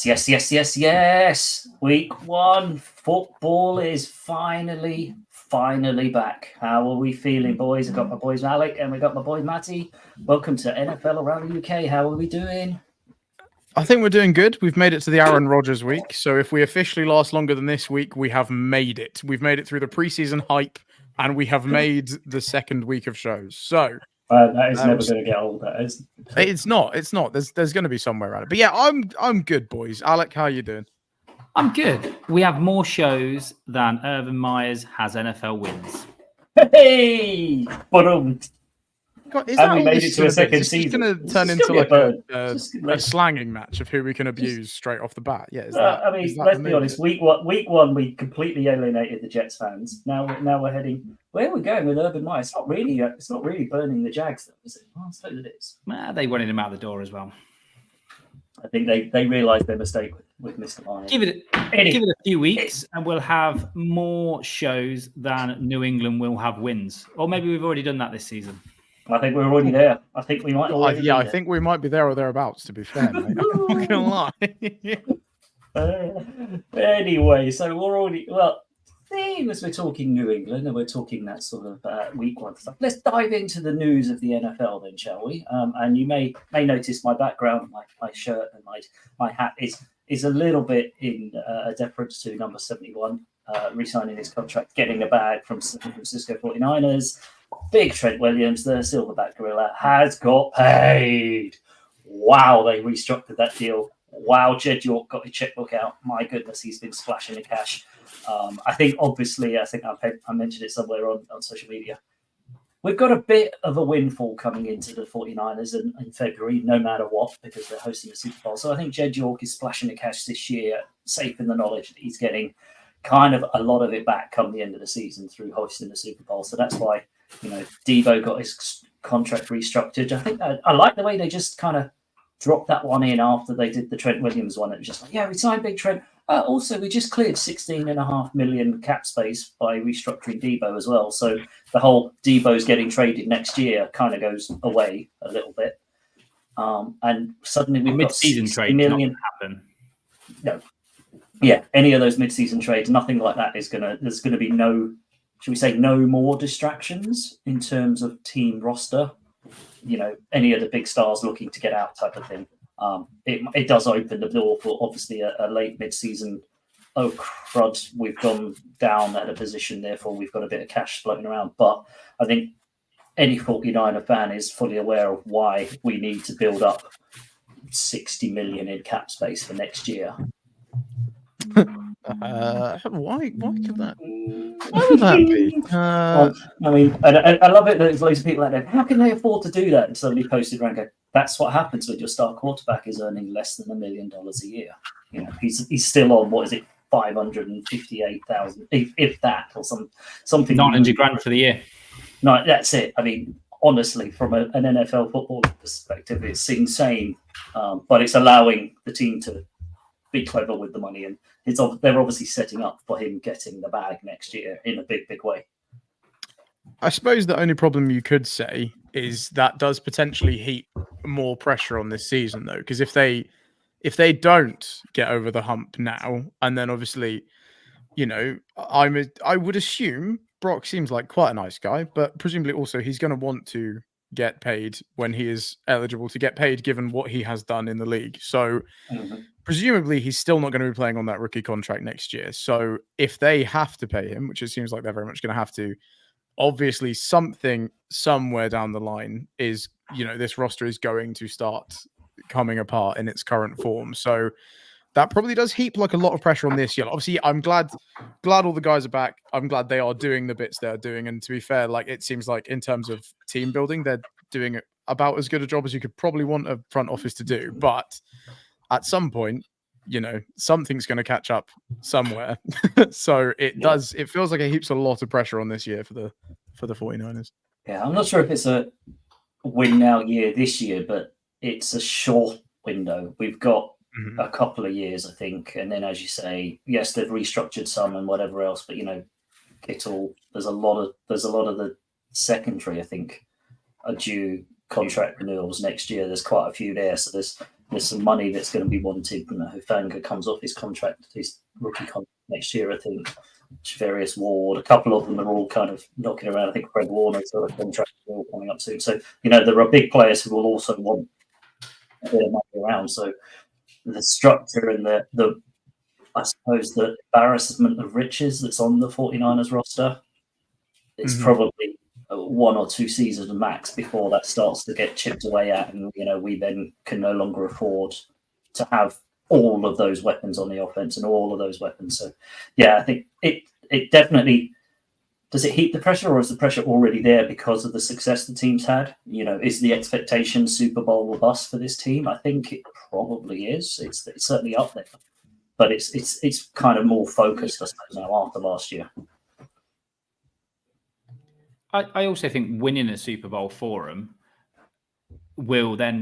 Yes. Week 1 football is finally back. How are we feeling, boys? I've got my boys Alec and we got my boy Matty. Welcome to NFL Around the UK. How are we doing? I think we're doing good. We've made it to the Aaron Rodgers week. So if we officially last longer than this week, we have made it. We've made it through the preseason hype and we have made the second week of shows. So that is never going to get old. That is. It's not. There's going to be somewhere around it. But yeah, I'm good, boys. Alec, how are you doing? I'm good. We have more shows than Urban Myers has NFL wins. Hey! God, and we made it to a second season. It's going to turn into like a slanging match of who we can abuse straight off the bat. Yeah. Let's be honest. Week one, we completely alienated the Jets fans. Now we're heading. Where are we going with Urban Meyer? It's not really burning the Jags, though, is it? I suppose it is. They wanted him out the door as well. I think they realised their mistake with Mr. Meyer. Give it a few weeks, and we'll have more shows than New England will have wins. Or maybe we've already done that this season. I think we're already there. I think we might. I think we might be there or thereabouts. To be fair, mate. I'm not gonna lie. Anyway, so we're already as we're talking New England and we're talking that sort of week 1 stuff. Let's dive into the news of the NFL then, shall we? And you may notice my background, my shirt and my hat is a little bit in deference to number 71, re-signing his contract, getting a bag from San Francisco 49ers. Big Trent Williams, the silverback gorilla, has got paid. Wow, they restructured that deal. Wow, Jed York got his checkbook out. My goodness, he's been splashing the cash. I think I mentioned it somewhere on social media. We've got a bit of a windfall coming into the 49ers in February, no matter what, because they're hosting the Super Bowl. So I think Jed York is splashing the cash this year, safe in the knowledge that he's getting kind of a lot of it back come the end of the season through hosting the Super Bowl. So that's why, Debo got his contract restructured. I think I like the way they just kind of dropped that one in after they did the Trent Williams one. It was just like, yeah, we signed Big Trent. Also, we just cleared $16.5 million cap space by restructuring Debo as well. So the whole Debo's getting traded next year kind of goes away a little bit. And suddenly we've got mid-season trade million happen. No, yeah, any of those mid-season trades, nothing like that is gonna. There's gonna be no, should we say, no more distractions in terms of team roster. Any of the big stars looking to get out type of thing. It does open the door for obviously a late mid-season. Oh crud, we've gone down at a position, therefore we've got a bit of cash floating around. But I think any 49er fan is fully aware of why we need to build up 60 million in cap space for next year. Why could that? Why would that be? I love it that there's loads of people out there. How can they afford to do that? And somebody posted around, go, that's what happens when your star quarterback is earning less than $1 million a year. He's still on, what is it, 558,000, if that, or something. $900,000 for the year. No, that's it. I mean, honestly, from an NFL football perspective, it's insane, but it's allowing the team to be clever with the money, and they're obviously setting up for him getting the bag next year in a big way. I suppose the only problem you could say is that does potentially heap more pressure on this season, though, because if they don't get over the hump now, and then obviously, I would assume Brock seems like quite a nice guy, but presumably also he's going to want to get paid when he is eligible to get paid, given what he has done in the league. So presumably he's still not going to be playing on that rookie contract next year. So if they have to pay him, which it seems like they're very much going to have to, obviously something somewhere down the line is, this roster is going to start coming apart in its current form. So that probably does heap like a lot of pressure on this year. Obviously, I'm glad all the guys are back. I'm glad they are doing the bits they're doing. And to be fair, like it seems like in terms of team building, they're doing about as good a job as you could probably want a front office to do. But at some point, something's going to catch up somewhere. So it feels like it heaps a lot of pressure on this year for the 49ers. Yeah, I'm not sure if it's a win now year this year, but it's a short window. We've got a couple of years, I think. And then, as you say, yes, they've restructured some and whatever else, but Kittle, there's a lot of the secondary, I think, are due contract renewals next year. There's quite a few there. So there's some money that's going to be wanted. Hufanga comes off his contract, his rookie contract next year, I think. Various Ward, a couple of them are all kind of knocking around. I think Fred Warner's got a contract all coming up soon. So, there are big players who will also want a bit of money around. So the structure and the I suppose the embarrassment of riches that's on the 49ers roster, it's probably 1 or 2 seasons max before that starts to get chipped away at, and we then can no longer afford to have all of those weapons on the offense and all of those weapons. So yeah, I think it definitely does. It heap the pressure, or is the pressure already there because of the success the team's had? Is the expectation Super Bowl or bust for this team? I think it probably is. It's certainly up there, but it's kind of more focused, I suppose, now after last year. I also think winning a Super Bowl for them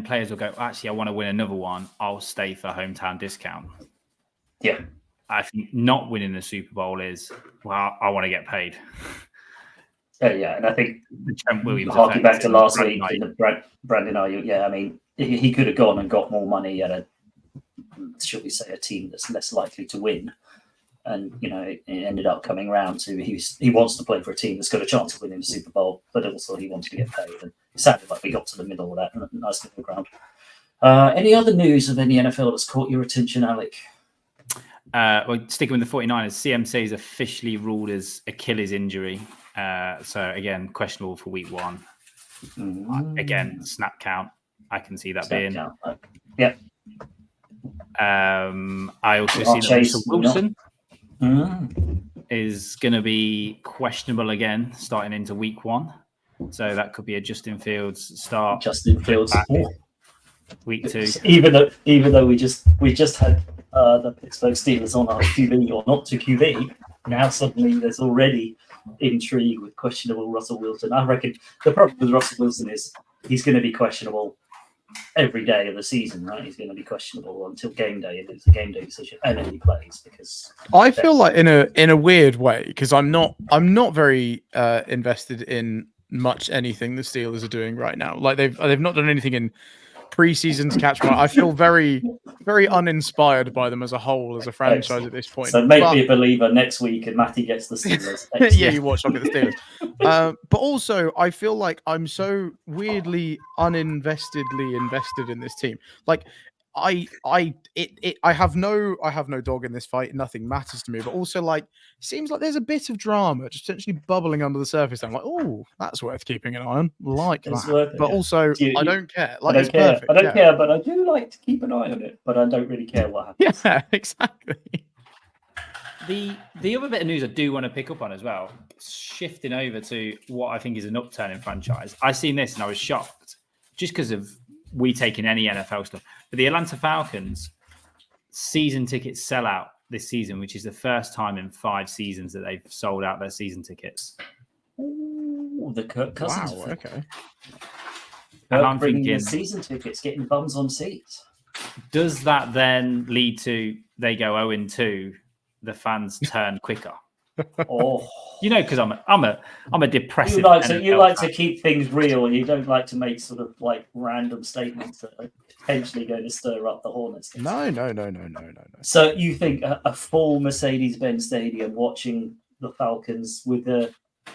players will go, actually, I want to win another one. I'll stay for hometown discount. Yeah. I think not winning the Super Bowl is, well, I want to get paid. Yeah, and I think Trent Williams harking back to last week in the Brandon Ayuk, I mean, he could have gone and got more money at should we say, a team that's less likely to win. And, it ended up coming around to he wants to play for a team that's got a chance of winning the Super Bowl, but also he wants to get paid. And it sounded like we got to the middle of that, nice middle ground. Any other news of any NFL that's caught your attention, Alec? Well, sticking with the 49ers, CMC is officially ruled as Achilles injury. So, again, questionable for week 1. Again, snap count. I can see that being. Yeah. I also see that Russell Wilson is going to be questionable again starting into week 1. So that could be a Justin Fields start. Justin Fields week 2. Even though we just had the Pittsburgh Steelers on our QB or not to QB, now suddenly there's already intrigue with questionable Russell Wilson. I reckon the problem with Russell Wilson is he's going to be questionable every day of the season, right? He's going to be questionable until game day, and it's a game day decision, and then he plays because I feel like in a weird way, because I'm not very invested in much anything the Steelers are doing right now. Like they've not done anything in preseason to catch my. I feel very, very uninspired by them as a whole, as a franchise at this point. So make me a believer next week, and Matty gets the Steelers. Yeah, you watch. I'll get the Steelers. But also, I feel like I'm so weirdly uninvestedly invested in this team. Like, I have no dog in this fight. Nothing matters to me. But also, like, seems like there's a bit of drama just potentially bubbling under the surface. I'm like, oh, that's worth keeping an eye on. Like it's that. Worth it, but yeah. also, I don't care. Like, I don't care. Perfect. I don't care, but I do like to keep an eye on it. But I don't really care what happens. Yeah, exactly. The other bit of news I do want to pick up on as well, shifting over to what I think is an upturn in franchise. I seen this and I was shocked just because of we taking any NFL stuff. But the Atlanta Falcons season tickets sell out this season, which is the first time in 5 seasons that they've sold out their season tickets. Ooh, the Kirk Cousins. Wow, okay. And I'm bringing thinking, the season tickets, getting bums on seats. Does that then lead to they go 0-2? The fans turn quicker. Oh, because I'm a depressive. You like to keep things real. You don't like to make sort of like random statements that are potentially going to stir up the hornets. No. So you think a full Mercedes-Benz Stadium watching the Falcons with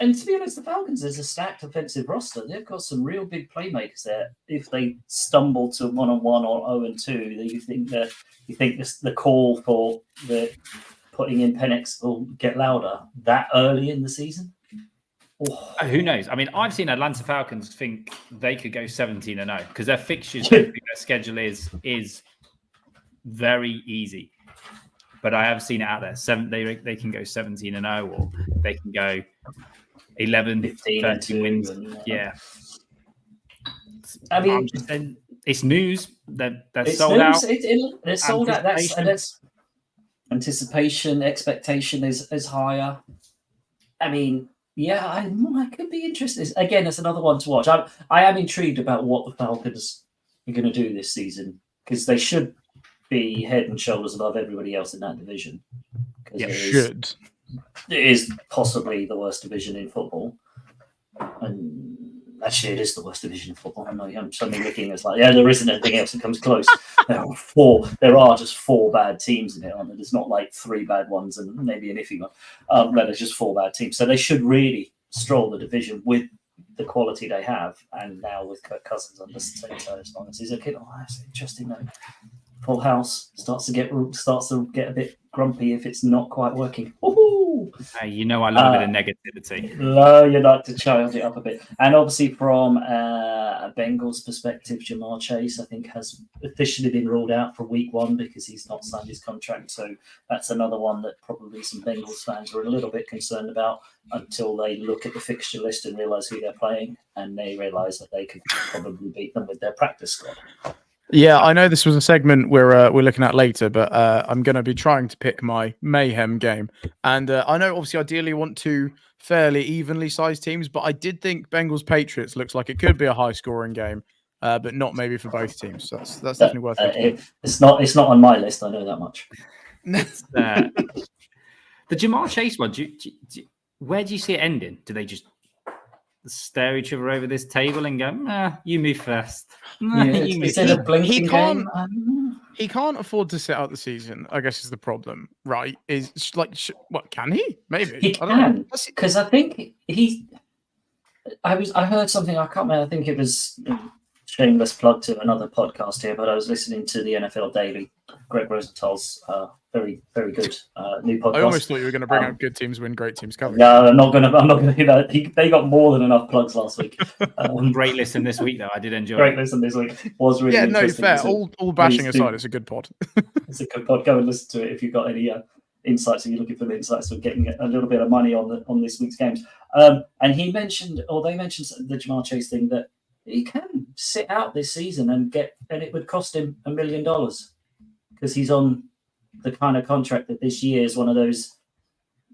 and to be honest, the Falcons is a stacked offensive roster. They've got some real big playmakers there. If they stumble to 1-1 or 0-2, you think the call for the putting in Penix will get louder that early in the season? Oh. Who knows? I mean, I've seen Atlanta Falcons think they could go 17-0 because their fixtures, their schedule is very easy. But I have seen it out there. They can go 17-0, or they can go 11, 13 wins. Yeah. I mean, it's news. They're sold out. They're sold out. That's anticipation, expectation is higher. I mean, yeah, I could be interested. Again, it's another one to watch. I am intrigued about what the Falcons are going to do this season, because they should be head and shoulders above everybody else in that division. Yeah, should. It is possibly the worst division in football. And Actually, it is the worst division of football. I'm suddenly looking. It's like, yeah, there isn't anything else that comes close. There are just 4 bad teams in it, aren't there? There's not like 3 bad ones and maybe an iffy one. There's just 4 bad teams. So they should really stroll the division with the quality they have. And now with Kirk Cousins under center as long as he's a kid. Oh, that's interesting though. Full house starts to get a bit grumpy if it's not quite working. Woohoo! I love a bit of negativity. You like to child it up a bit. And obviously from a Bengals perspective, Jamar Chase, I think, has officially been ruled out for week 1 because he's not signed his contract. So that's another one that probably some Bengals fans are a little bit concerned about until they look at the fixture list and realise who they're playing, and they realise that they could probably beat them with their practice squad. Yeah, I know this was a segment we're looking at later, but I'm going to be trying to pick my Mayhem game. And I know, obviously, ideally you want 2 fairly evenly sized teams, but I did think Bengals-Patriots looks like it could be a high-scoring game, but not maybe for both teams. So that's definitely worth it. It's not on my list, I know that much. The Jamar Chase one, where do you see it ending? Do they just stare each other over this table and go, you move first? Is it a blinking game? He can't afford to sit out the season, I guess is the problem, right? Is like, what, can he? Maybe. He can, because I think I heard something, I can't remember, I think it was shameless plug to another podcast here, but I was listening to the NFL Daily, Greg Rosenthal's very, very good new podcast. I almost thought you were going to bring up good teams win, great teams cover. No, I'm not going to do that. They got more than enough plugs last week. Great listen this week, though. I did enjoy Great listen this week. Was really interesting. Fair. All bashing aside, it's a good pod. It's a good pod. Go and listen to it if you've got any insights, and you're looking for the insights of getting a little bit of money on this week's games. And they mentioned the Jamar Chase thing, that he can sit out this season and it would cost him $1 million because he's on the kind of contract that this year is one of those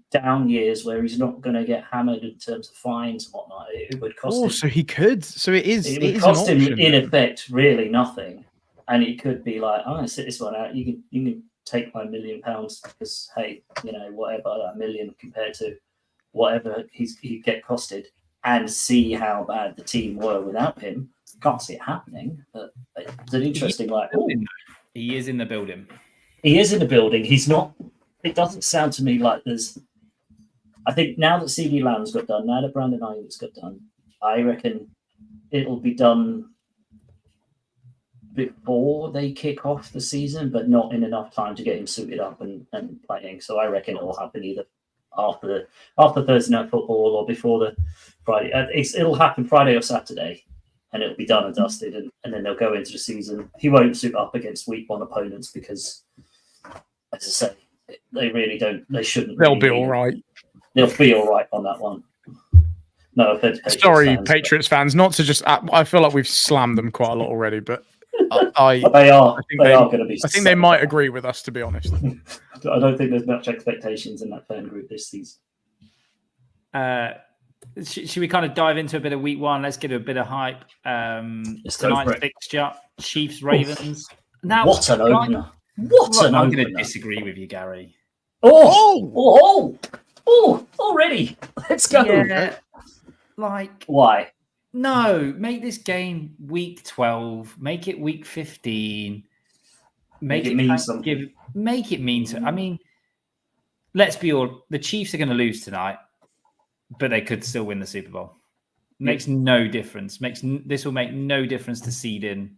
down years where he's not going to get hammered in terms of fines and whatnot. It would cost him. So he could. So it would cost him in effect really nothing, and it could be like, I'm going to sit this one out. You can take my £1 million because hey, whatever, that million compared to whatever he'd get costed, and see how bad the team were without him. Can't see it happening, but it's an interesting He is in the building. He is in the building. He's not. It doesn't sound to me like there's. I think now that CD Lamb's got done, now that Brandon Ayuk's got done, I reckon it'll be done before they kick off the season, but not in enough time to get him suited up and playing. So I reckon it will happen either after Thursday Night Football or before the Friday. It'll happen Friday or Saturday, and it'll be done and dusted, and then they'll go into the season. He won't suit up against week 1 opponents because, as I say, they really don't. They shouldn't. They'll be all right. They'll be all right on that one. No offense, sorry, Patriots fans. Not to just. I feel like we've slammed them quite a lot already, but they are going to be. I think they might agree with us, to be honest. I don't think there's much expectations in that fan group this season. Should we kind of dive into a bit of week 1? Let's get a bit of hype. Tonight's fixture: Chiefs Ravens. Now, what an opener! I'm going to disagree with you, Gary. Already. Let's go. Yeah, why? No, make this game week 12. Make it week 15. Make it mean something. Make it mean to. I mean, let's be all. The Chiefs are going to lose tonight, but they could still win the Super Bowl. Makes no difference. This will make no difference to seeding.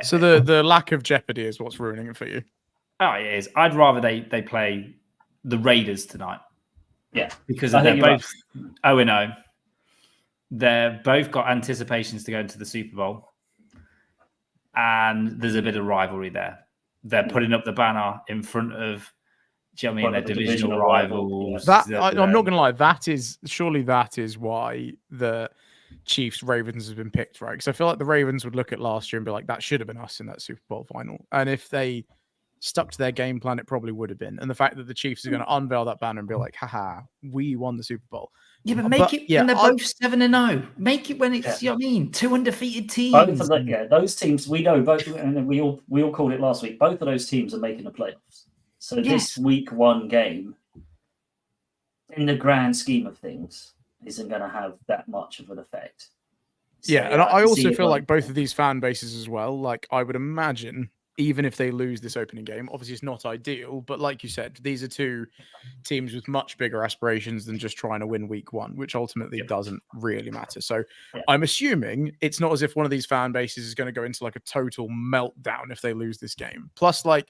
So the lack of jeopardy is what's ruining it for you. Oh, it is. I'd rather they play the Raiders tonight. Yeah, because they're both 0-0. They're both got anticipations to go into the Super Bowl, and there's a bit of rivalry there. They're putting up the banner in front of. Do you know what I mean? Their divisional rivals. I'm not going to lie. That is why the Chiefs Ravens has been picked, right? Because I feel like the Ravens would look at last year and be like, that should have been us in that Super Bowl final. And if they stuck to their game plan, it probably would have been. And the fact that the Chiefs are going to unveil that banner and be like, haha, we won the Super Bowl. Yeah, but make it when they're both 7-0. Make it when it's, you know what I mean, 2 undefeated teams. Those teams, we know both, and we all called it last week. Both of those teams are making the playoffs. So this week 1 game, in the grand scheme of things, isn't going to have that much of an effect. Yeah, and I can also see it feel like- like both of these fan bases as well. Like, I would imagine, even if they lose this opening game, obviously it's not ideal, but like you said, these are two teams with much bigger aspirations than just trying to win week one, which ultimately doesn't really matter. So I'm assuming it's not as if one of these fan bases is going to go into like a total meltdown if they lose this game. Plus, like,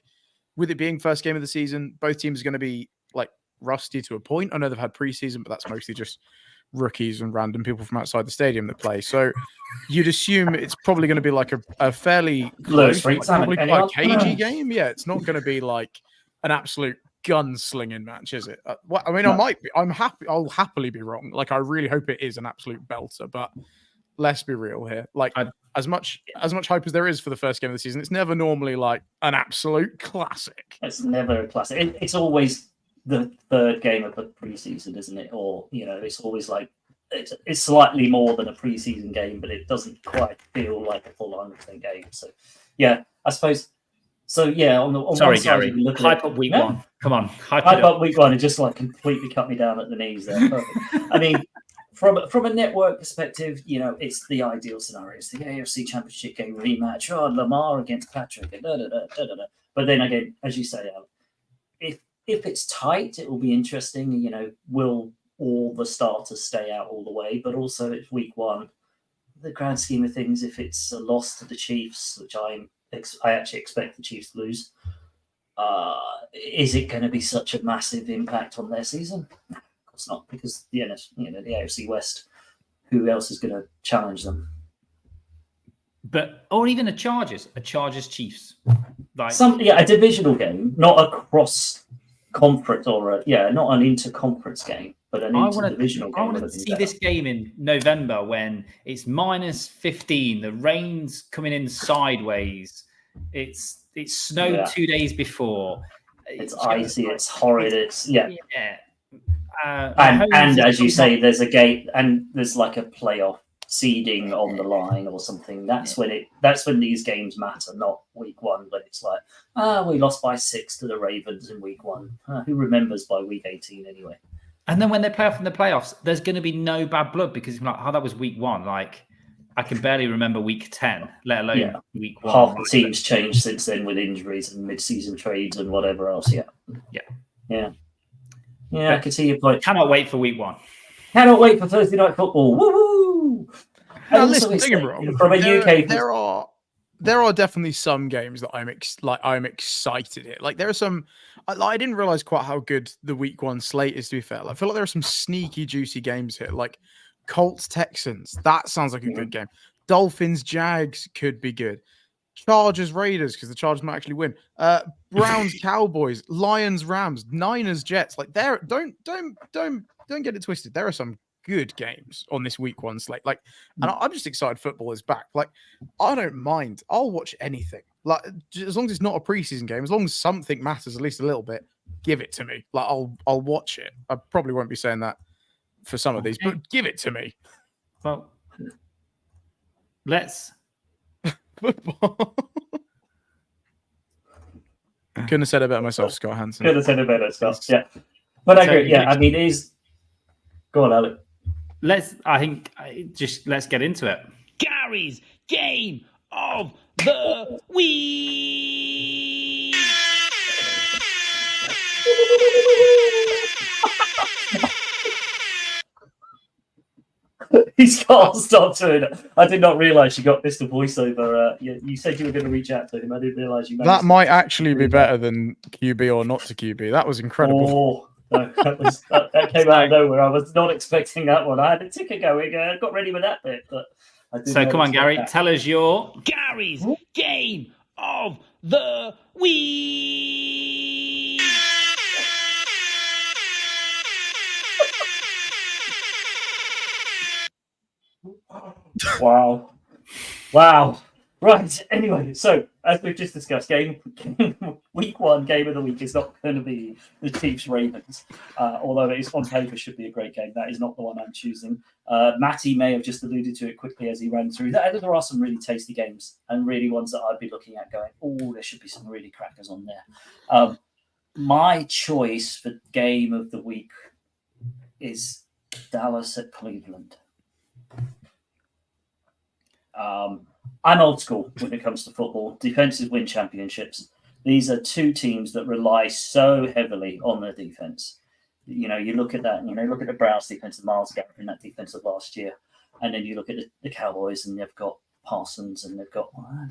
with it being first game of the season, both teams are going to be like rusty to a point. I know they've had preseason, but that's mostly just rookies and random people from outside the stadium that play. So you'd assume it's probably going to be like a fairly close, like, probably quite cagey game. Yeah, it's not going to be like an absolute gunslinging match, is it? Well, I mean, I might be. I'm happy. I'll happily be wrong. Like, I really hope it is an absolute belter. But let's be real here. Like, as much hype as there is for the first game of the season, it's never normally like an absolute classic. It's never a classic. It's always the third game of the preseason, isn't it? Or, you know, it's always like it's slightly more than a preseason game, but it doesn't quite feel like a full 100% game. So, yeah, I suppose. So, yeah, on sorry, one side, Gary, you look hype at up week one. Come on, hype up week one and just like completely cut me down at the knees there. Perfect. I mean, from a network perspective, you know, it's the ideal scenario. It's the AFC Championship game rematch. Oh, Lamar against Patrick. But then again, as you say, Alan, if it's tight, it will be interesting. You know, will all the starters stay out all the way? But also, it's week one. The grand scheme of things, if it's a loss to the Chiefs, which I actually expect the Chiefs to lose, is it going to be such a massive impact on their season? No, of course not, because the AFC West, who else is going to challenge them? Or even a Chargers Chiefs, like a divisional game, not a cross conference or not an interconference game, but an interdivisional game. I want to see this game in November when it's -15, the rain's coming in sideways, it's snowed 2 days before, it's icy, it's horrid, and as you say, there's a gate and there's like a playoff seeding on the line or something. That's when these games matter, not week one, but it's like, we lost by 6 to the Ravens in week one. Who remembers by week 18 anyway? And then when they play off in the playoffs, there's going to be no bad blood because it's like, that was week one. Like, I can barely remember week 10, let alone week one. Half the teams changed since then with injuries and mid-season trades and whatever else. Yeah. I can see your point. Cannot wait for week one. Cannot wait for Thursday night football. Woo! Now, listen, don't get me wrong. From a UK, there are definitely some games that I'm excited at. Like, there are some. I didn't realize quite how good the week one slate is. To be fair, I feel like there are some sneaky, juicy games here. Like Colts Texans, that sounds like a good game. Dolphins Jags could be good. Chargers Raiders, because the Chargers might actually win. Browns Cowboys, Lions Rams, Niners Jets. Like, there, don't get it twisted. There are some good games on this week one slate. Like, and I'm just excited football is back. Like, I don't mind. I'll watch anything. Like, as long as it's not a preseason game, as long as something matters at least a little bit, give it to me. Like, I'll watch it. I probably won't be saying that for some of these, but give it to me. Well, let's football. Couldn't have said it better myself, Scott Hansen. Couldn't have said it better, Scott. Yeah, but I agree. Yeah, I mean, it is. Go on, Alec. Let's get into it. Gary's game of the week. He's got to stop doing it. I did not realise you got Mr. Voiceover. You said you were going to reach out to him. I didn't realise you. That might actually be better than QB or not to QB. That was incredible. No, that came out of nowhere. I was not expecting that one. I had a ticker going. I got ready with that bit, but so come on, Gary, tell us your Gary's game of the week. Wow. Right. Anyway, so as we've just discussed, week one game of the week is not going to be the Chiefs Ravens, although it is on paper should be a great game. That is not the one I'm choosing. Matty may have just alluded to it quickly as he ran through that. There are some really tasty games and really ones that I'd be looking at going, oh, there should be some really crackers on there. My choice for game of the week is Dallas at Cleveland. I'm old school when it comes to football. Defenses win championships. These are two teams that rely so heavily on their defense. You look at that, and look at the Browns' defense, Miles Garrett in that defense of last year, and then you look at the Cowboys, and they've got Parsons, and they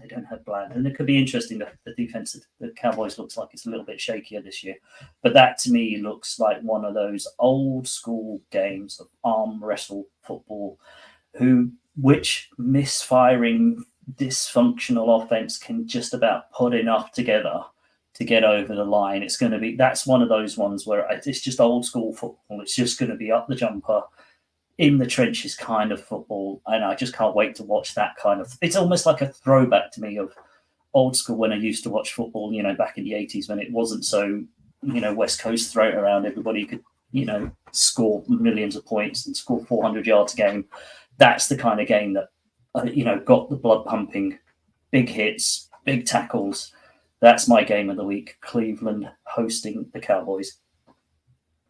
don't have Bland, and it could be interesting that the defense of the Cowboys looks like it's a little bit shakier this year. But that to me looks like one of those old school games of arm wrestle football, which misfiring, dysfunctional offense can just about put enough together to get over the line. That's one of those ones where it's just old school football. It's just going to be up the jumper, in the trenches kind of football. And I just can't wait to watch that kind of, it's almost like a throwback to me of old school when I used to watch football, back in the 80s when it wasn't so, West Coast throw it around. Everybody could, score millions of points and score 400 yards a game. That's the kind of game that, got the blood pumping, big hits, big tackles. That's my game of the week. Cleveland hosting the Cowboys.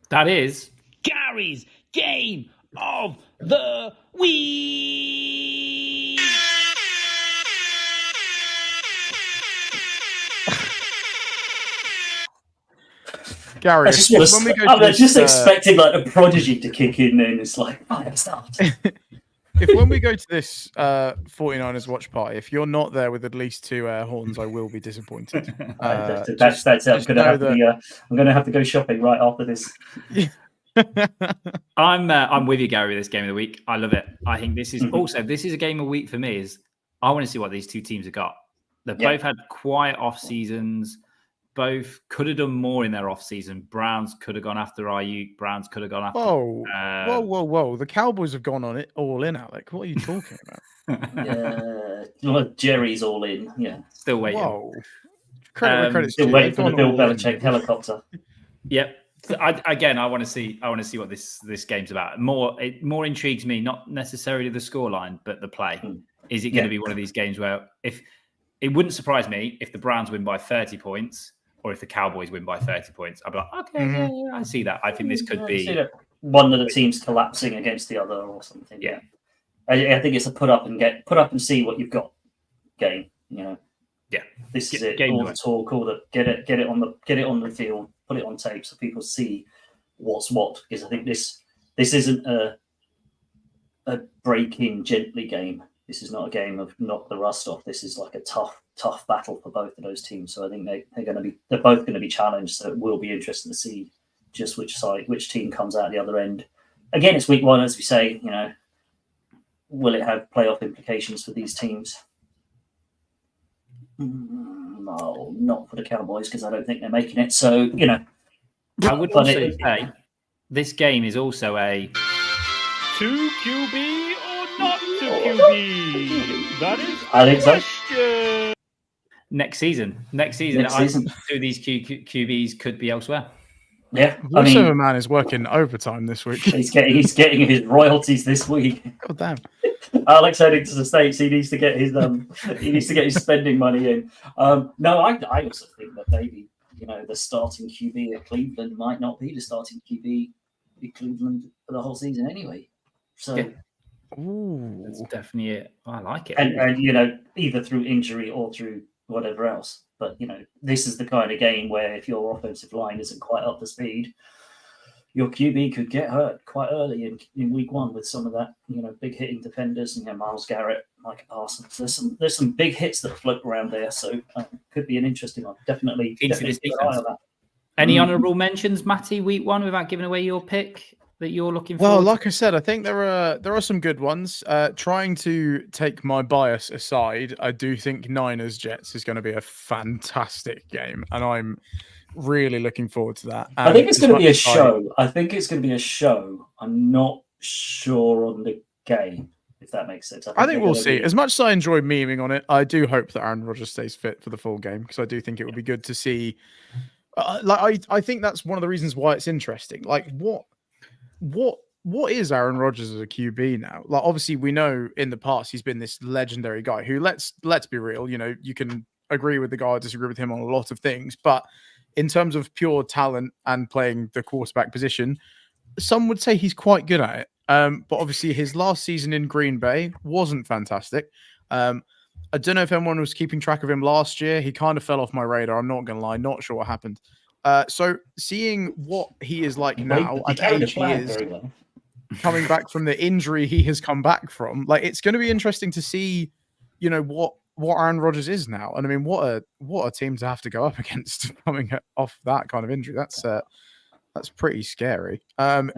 That is Gary's game of the week. I Gary, just expecting like a prodigy to kick in, and it's like, start. If when we go to this 49ers watch party, if you're not there with at least 2 air horns, I will be disappointed. That's it. I'm going to have to go shopping right after this. I'm with you, Gary, with this game of the week. I love it. I think this is this is a game of the week for me. I want to see what these two teams have got. They've both had quiet off seasons. Both could have done more in their off season. Browns could have gone after Ayuk. Browns could have gone after. Whoa! The Cowboys have gone on it all in, Alec. What are you talking about? Jerry's all in. Yeah, still waiting. Whoa! Credit. Still waiting for the Bill Belichick helicopter. Yep. I want to see what this game's about. It more intrigues me, not necessarily the scoreline, but the play. Is it going to be one of these games where if it wouldn't surprise me if the Browns win by 30 points or if the Cowboys win by 30 points? I'd be like, okay, yeah, I see that. I think this could be one of the teams collapsing against the other or something. Yeah, I think it's a put up and see what you've got game. Yeah, this is it. All the talk, all the get it on the field, put it on tape so people see what's what. Because I think this isn't a break in gently game. This is not a game of knock the rust off. This is like a tough battle for both of those teams. So I think they're both going to be challenged. So it will be interesting to see just which team comes out the other end. Again, it's week 1, as we say. Will it have playoff implications for these teams? No, not for the Cowboys because I don't think they're making it. So I would also say this game is also a 2 QB or not 2 QB. That is the question. So. Next season, I think 2 of these QBs could be elsewhere. Yeah, also, man is working overtime this week. He's getting his royalties this week. God damn. Alex heading to the States. He needs to get his spending money in. No, I also think that maybe the starting QB of Cleveland might not be the starting QB of Cleveland for the whole season anyway. So, that's definitely it. I like it. And either through injury or through whatever else. But this is the kind of game where if your offensive line isn't quite up to speed, your QB could get hurt quite early in week 1 with some of that, big hitting defenders, Miles Garrett, Micah Parsons. There's some big hits that float around there, so could be an interesting one. Definitely keep an eye on that. Any honourable mentions, Matty, week 1, without giving away your pick that you're looking for? Well, like I said, I think there are some good ones. Trying to take my bias aside, I do think Niners Jets is going to be a fantastic game, and I'm really looking forward to that. I think it's going to be a show. I'm not sure on the game, if that makes sense. I think we'll see. As much as I enjoy memeing on it, I do hope that Aaron Rodgers stays fit for the full game because I do think it would be good to see. I think that's one of the reasons why it's interesting. Like, what is Aaron Rodgers as a QB now? Like, obviously, we know in the past he's been this legendary guy who, let's be real, you can agree with the guy, disagree with him on a lot of things, but in terms of pure talent and playing the quarterback position, some would say he's quite good at it. But obviously his last season in Green Bay wasn't fantastic. I don't know if anyone was keeping track of him last year. He kind of fell off my radar. I'm not going to lie. Not sure what happened. So seeing what he is like now, at the age he is, coming back from the injury he has come back from, like it's going to be interesting to see, what Aaron Rodgers is now. And I mean, what a team to have to go up against coming off that kind of injury. That's pretty scary.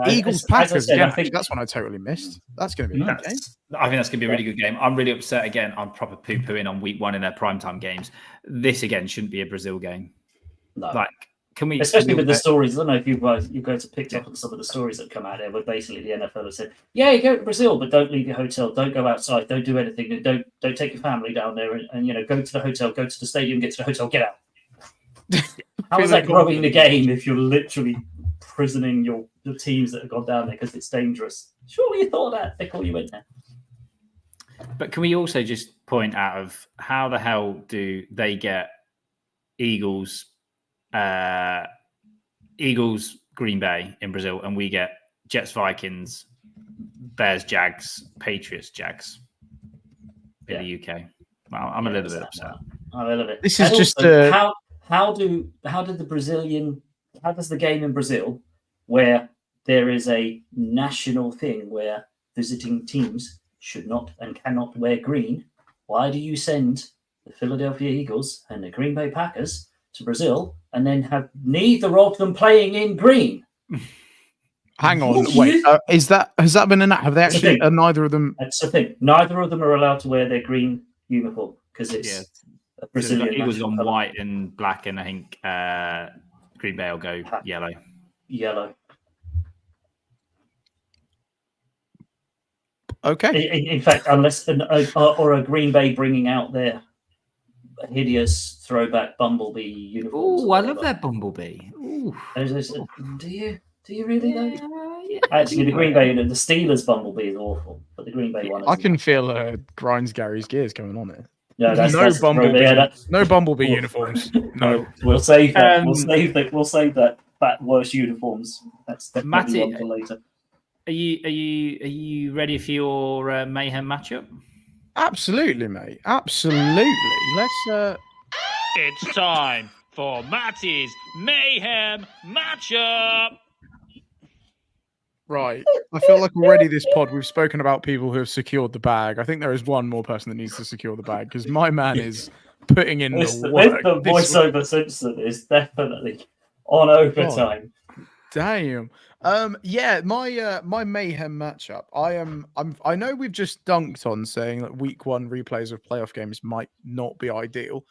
Eagles Packers, that's one I totally missed. That's going to be a good game. I think that's going to be a really good game. I'm really upset again. I'm proper poo-pooing on week one in their primetime games. This again shouldn't be a Brazil game. No. Like, can we? Especially with the stories. I don't know if you guys have picked up on some of the stories that come out there, where basically the NFL has said, "Yeah, you go to Brazil, but don't leave your hotel, don't go outside, don't do anything, don't take your family down there, and go to the hotel, go to the stadium, get to the hotel, get out." How is that growing the game if you're literally prisoning your teams that have gone down there because it's dangerous? Surely you thought that before you went there. But can we also just point out of how the hell do they get Eagles, Green Bay in Brazil, and we get Jets, Vikings, Bears, Jags, Patriots, Jags in the UK? Well, I'm a little bit upset. I'm a little bit. This is just how does the game in Brazil, where there is a national thing where visiting teams should not and cannot wear green, why do you send the Philadelphia Eagles and the Green Bay Packers to Brazil and then have neither of them playing in green? Hang on, wait. Has that been an? Have they actually? Neither of them. That's the thing. Neither of them are allowed to wear their green uniform because it's a Brazilian. Eagles on white and black, and I think Green Bay will go yellow. Yellow. Okay. In fact, unless a Green Bay bringing out their hideous throwback Bumblebee uniforms. Oh, I love that Bumblebee. Ooh. Do you really though? Yeah. Actually, the Green Bay, the Steelers Bumblebee is awful, but the Green Bay one. I can feel grinds Gary's gears going on here. No, that's Bumblebee. No Bumblebee uniforms. No, we'll save that. We'll save that worse uniforms. That's Matty, one for later. Are you ready for your Mayhem matchup? Absolutely, mate. Absolutely. Let's. It's time for Matty's Mayhem matchup. Right. I feel like already this pod we've spoken about people who have secured the bag. I think there is one more person that needs to secure the bag because my man is putting in the work. The voiceover Simpson is definitely on overtime. Oh, damn. My Mayhem matchup. I know we've just dunked on saying that week one replays of playoff games might not be ideal,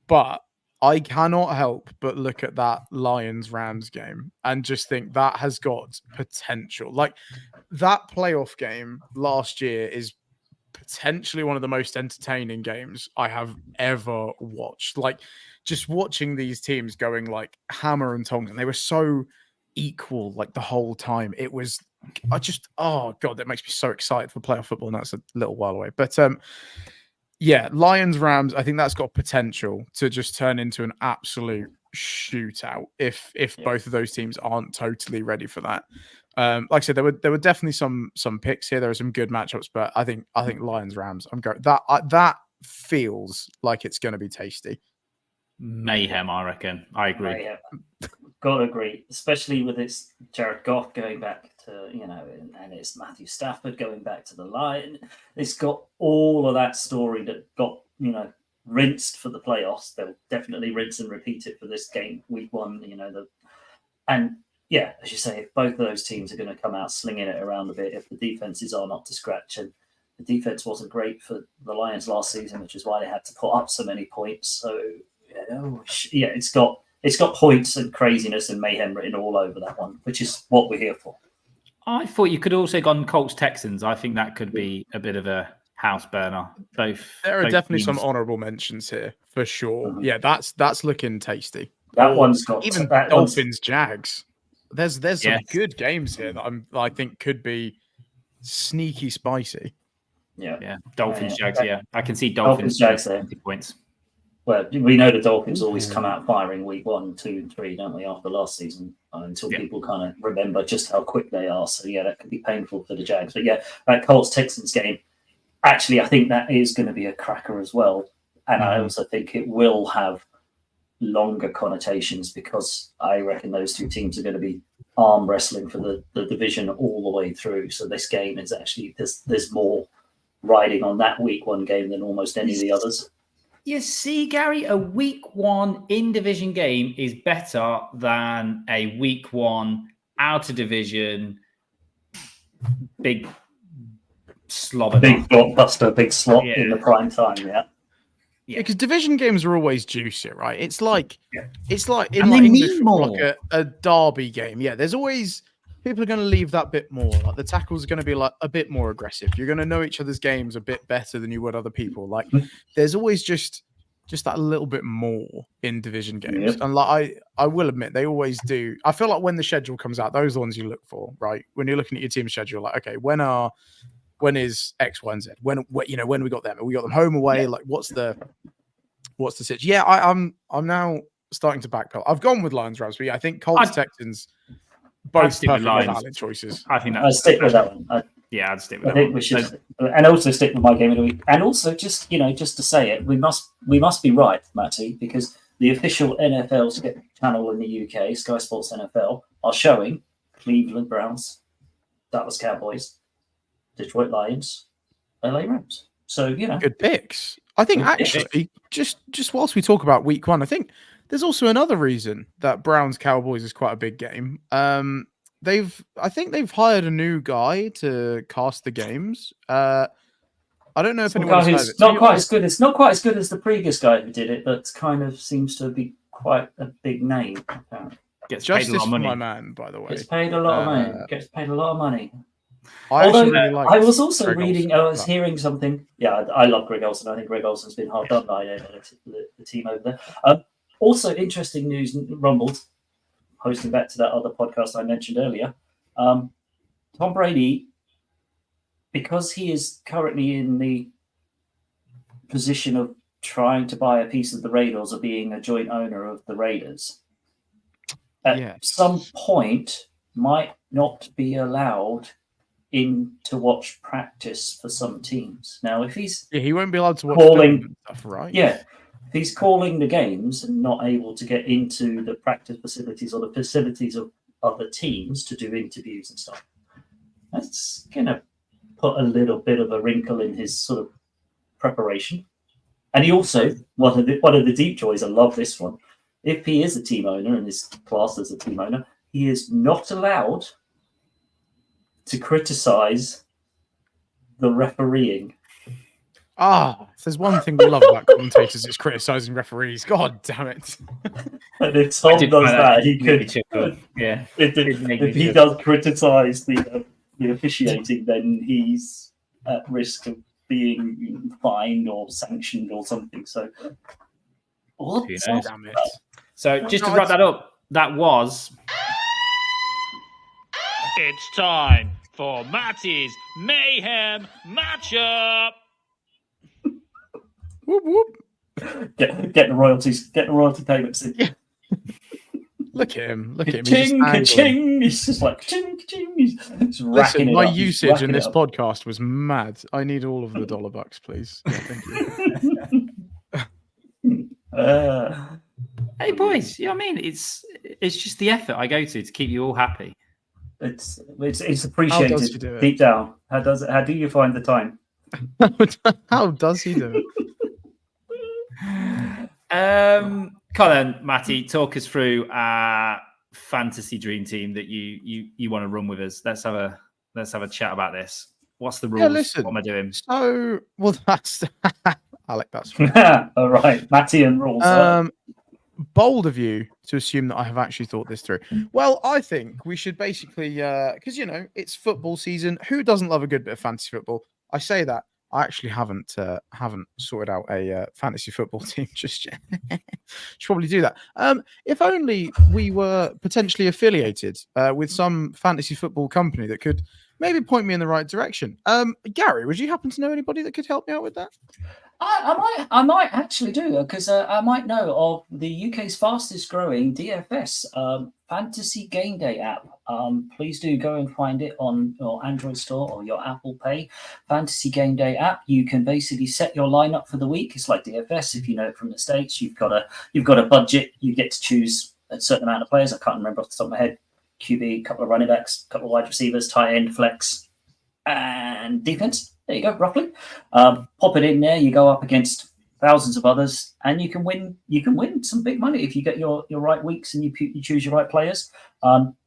but I cannot help but look at that Lions-Rams game and just think that has got potential. Like that playoff game last year is potentially one of the most entertaining games I have ever watched. Like just watching these teams going like hammer and tongs, and they were so equal like the whole time. It was oh god, that makes me so excited for playoff football, and that's a little while away. But Lions Rams, I think that's got potential to just turn into an absolute shootout if both of those teams aren't totally ready for that. Like I said, there were definitely some picks here. There are some good matchups, but I think Lions Rams. I'm going that feels like it's going to be tasty. Mayhem, I reckon. I agree. Mayhem. Gotta agree, especially with its Jared Goff going back to, and it's Matthew Stafford going back to the Lions. It's got all of that story that got, rinsed for the playoffs. They'll definitely rinse and repeat it for this game, week one, as you say, if both of those teams are going to come out slinging it around a bit, if the defenses are not to scratch, and the defense wasn't great for the Lions last season, which is why they had to put up so many points. So, it's got points and craziness and mayhem written all over that one, which is what we're here for. I thought you could also gone Colts Texans. I think that could be a bit of a house burner. There are definitely some honourable mentions here for sure. Mm-hmm. Yeah, that's looking tasty. That one's got even Dolphins Jags. There's some good games here that I think could be sneaky spicy. Yeah. Dolphins Jags. Yeah, I can see Dolphins Jags there. Points. Well, we know the Dolphins always come out firing week 1, 2, and 3, don't we, after last season, until people kind of remember just how quick they are. So, that could be painful for the Jags. But, that Colts-Texans game, actually, I think that is going to be a cracker as well. And I also think it will have longer connotations because I reckon those two teams are going to be arm wrestling for the division all the way through. So this game is actually, there's more riding on that week one game than almost any of the others. You see, Gary, a week one in division game is better than a week one out of division big slobber. Big blockbuster, big slot in the prime time, yeah. Because division games are always juicier, right? It's like in like mean English football, more. like a derby game. Yeah, there's always people are going to leave that bit more. Like the tackles are going to be like a bit more aggressive. You're going to know each other's games a bit better than you would other people. Like there's always just that little bit more in division games. And like I will admit, they always do. I feel like when the schedule comes out, those are the ones you look for, right? When you're looking at your team schedule, like okay, when is X, Y, and Z? When we got them? We got them home, away. Like, what's the situation? Yeah, I'm now starting to backpedal. I've gone with Lions, Rams, but yeah, I think Colts, Texans, both perfectly valid choices. I think I'd stick with that one. I'd stick with that. I think we should, and also stick with my game of the week. And also, just to say it, we must be right, Matty, because the official NFL channel in the UK, Sky Sports NFL, are showing Cleveland Browns, Dallas Cowboys, Detroit Lions, LA Rams. So good picks. I think actually, just whilst we talk about week one, I think there's also another reason that Browns Cowboys is quite a big game. I think they've hired a new guy to cast the games. I don't know if anyone's heard it. Not quite as good. It's not quite as good as the previous guy who did it, but kind of seems to be quite a big name. Gets Justice paid a lot of money. for my man, by the way. Gets paid a lot of money. Gets paid a lot of money. I was also reading. I was hearing something. Yeah, I love Greg Olsen. I think Greg Olsen's been hard done by the team over there. Also, interesting news. Rumbled, hosting back to that other podcast I mentioned earlier. Tom Brady, because he is currently in the position of trying to buy a piece of the Raiders or being a joint owner of the Raiders, at some point might not be allowed in to watch practice for some teams. Now, if he's he won't be allowed to watch film and stuff, right? Yeah, if he's calling the games and not able to get into the practice facilities or the facilities of other teams to do interviews and stuff, that's gonna put a little bit of a wrinkle in his sort of preparation. And he also one of the deep joys. I love this one. If he is a team owner and is classed as a team owner, he is not allowed to criticize the refereeing. If there's one thing we love about commentators, it's criticizing referees. God damn it. And if Tom does that, he could. Yeah. If he does criticize the officiating, then he's at risk of being fined or sanctioned or something. So, what? Damn it. So, just to wrap that up, that was. It's time for Matty's Mayhem Matchup. Whoop whoop. Get the royalties. Get the royalty payments in. Yeah. Look at him. Look at him. Ka-ching, ka-ching. He's just like ka-ching, ka-ching. He's racking it my up. usage in this podcast was mad. I need all of the $1, please. Yeah, thank you. Hey boys, you know what I mean? It's just the effort I go to keep you all happy. It's appreciated. How does he do it? Deep down. How do you find the time? How does he do it? Colin, Matty, talk us through our fantasy dream team that you want to run with us. Let's have a chat about this. What's the rules? Yeah, listen, what am I doing? So, well, that's Alec. That's all right. Matty and rules. Bold of you to assume that I have actually thought this through. Well, I think we should basically, because it's football season. Who doesn't love a good bit of fantasy football? I say that. I actually haven't sorted out a fantasy football team just yet. Should probably do that. If only we were potentially affiliated with some fantasy football company that could maybe point me in the right direction. Gary, would you happen to know anybody that could help me out with that? I might actually do, because I might know of the UK's fastest growing DFS fantasy game day app. Please do go and find it on your Android store or your Apple Pay fantasy game day app. You can basically set your lineup for the week. It's like DFS. If you know it from the States, you've got a budget. You get to choose a certain amount of players. I can't remember off the top of my head. QB, a couple of running backs, a couple of wide receivers, tight end, flex, and defense. There you go, roughly. Pop it in there. You go up against thousands of others, and you can win. You can win some big money if you get your right weeks and you choose your right players.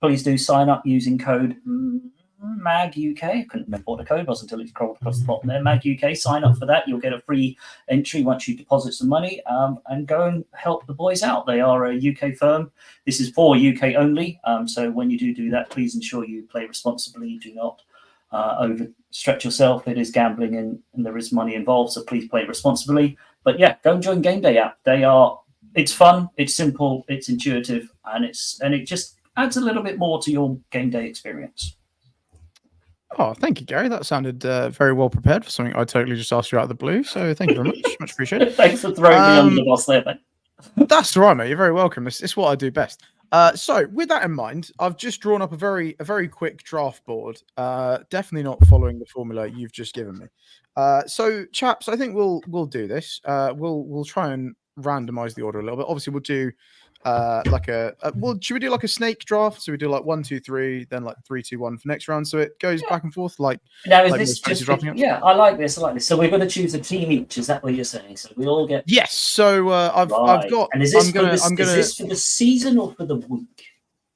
Please do sign up using code MAGUK. I couldn't remember what the code was until it scrolled across the bottom there. MAGUK. Sign up for that. You'll get a free entry once you deposit some money, and go and help the boys out. They are a UK firm. This is for UK only. So when you do that, please ensure you play responsibly. Do not overstretch yourself. It is gambling, and there is money involved, so please play responsibly. But yeah, go and join Game Day app. It's fun, it's simple, it's intuitive, and it just adds a little bit more to your game day experience. Oh, thank you, Gary. That sounded very well prepared for something I totally just asked you out of the blue. So thank you very much. Much appreciated. Thanks for throwing me under the bus there, mate. That's all right, mate. You're very welcome. It's what I do best. So with that in mind, I've just drawn up a very quick draft board. Definitely not following the formula you've just given me. So chaps, I think we'll do this. We'll try and randomize the order a little bit. Obviously, we'll do should we do like a snake draft? So we do like 1, 2, 3, then like 3, 2, 1 for next round. So it goes back and forth like. Now is like this just? Yeah, I like this. So we're going to choose a team each. Is that what you're saying? So we all get. Yes. So I've got. And is this is this for the season or for the week?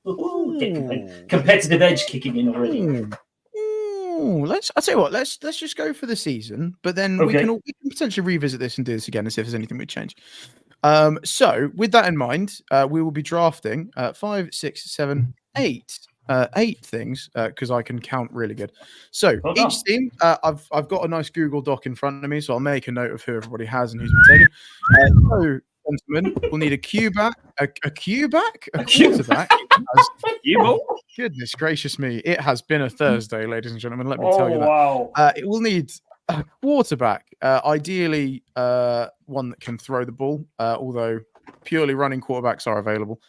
Ooh, get competitive edge kicking in already. I'll tell you what. Let's just go for the season, but then we can potentially revisit this and do this again and see if there's anything we change. So with that in mind, we will be drafting 5, 6, 7, 8 things because I can count really good. So each team, I've got a nice Google Doc in front of me, so I'll make a note of who everybody has and who's been taken. So, gentlemen, we'll need a quarterback. Goodness gracious me! It has been a Thursday, ladies and gentlemen. Let me tell you that. Wow. It will need a quarterback, ideally one that can throw the ball, although purely running quarterbacks are available.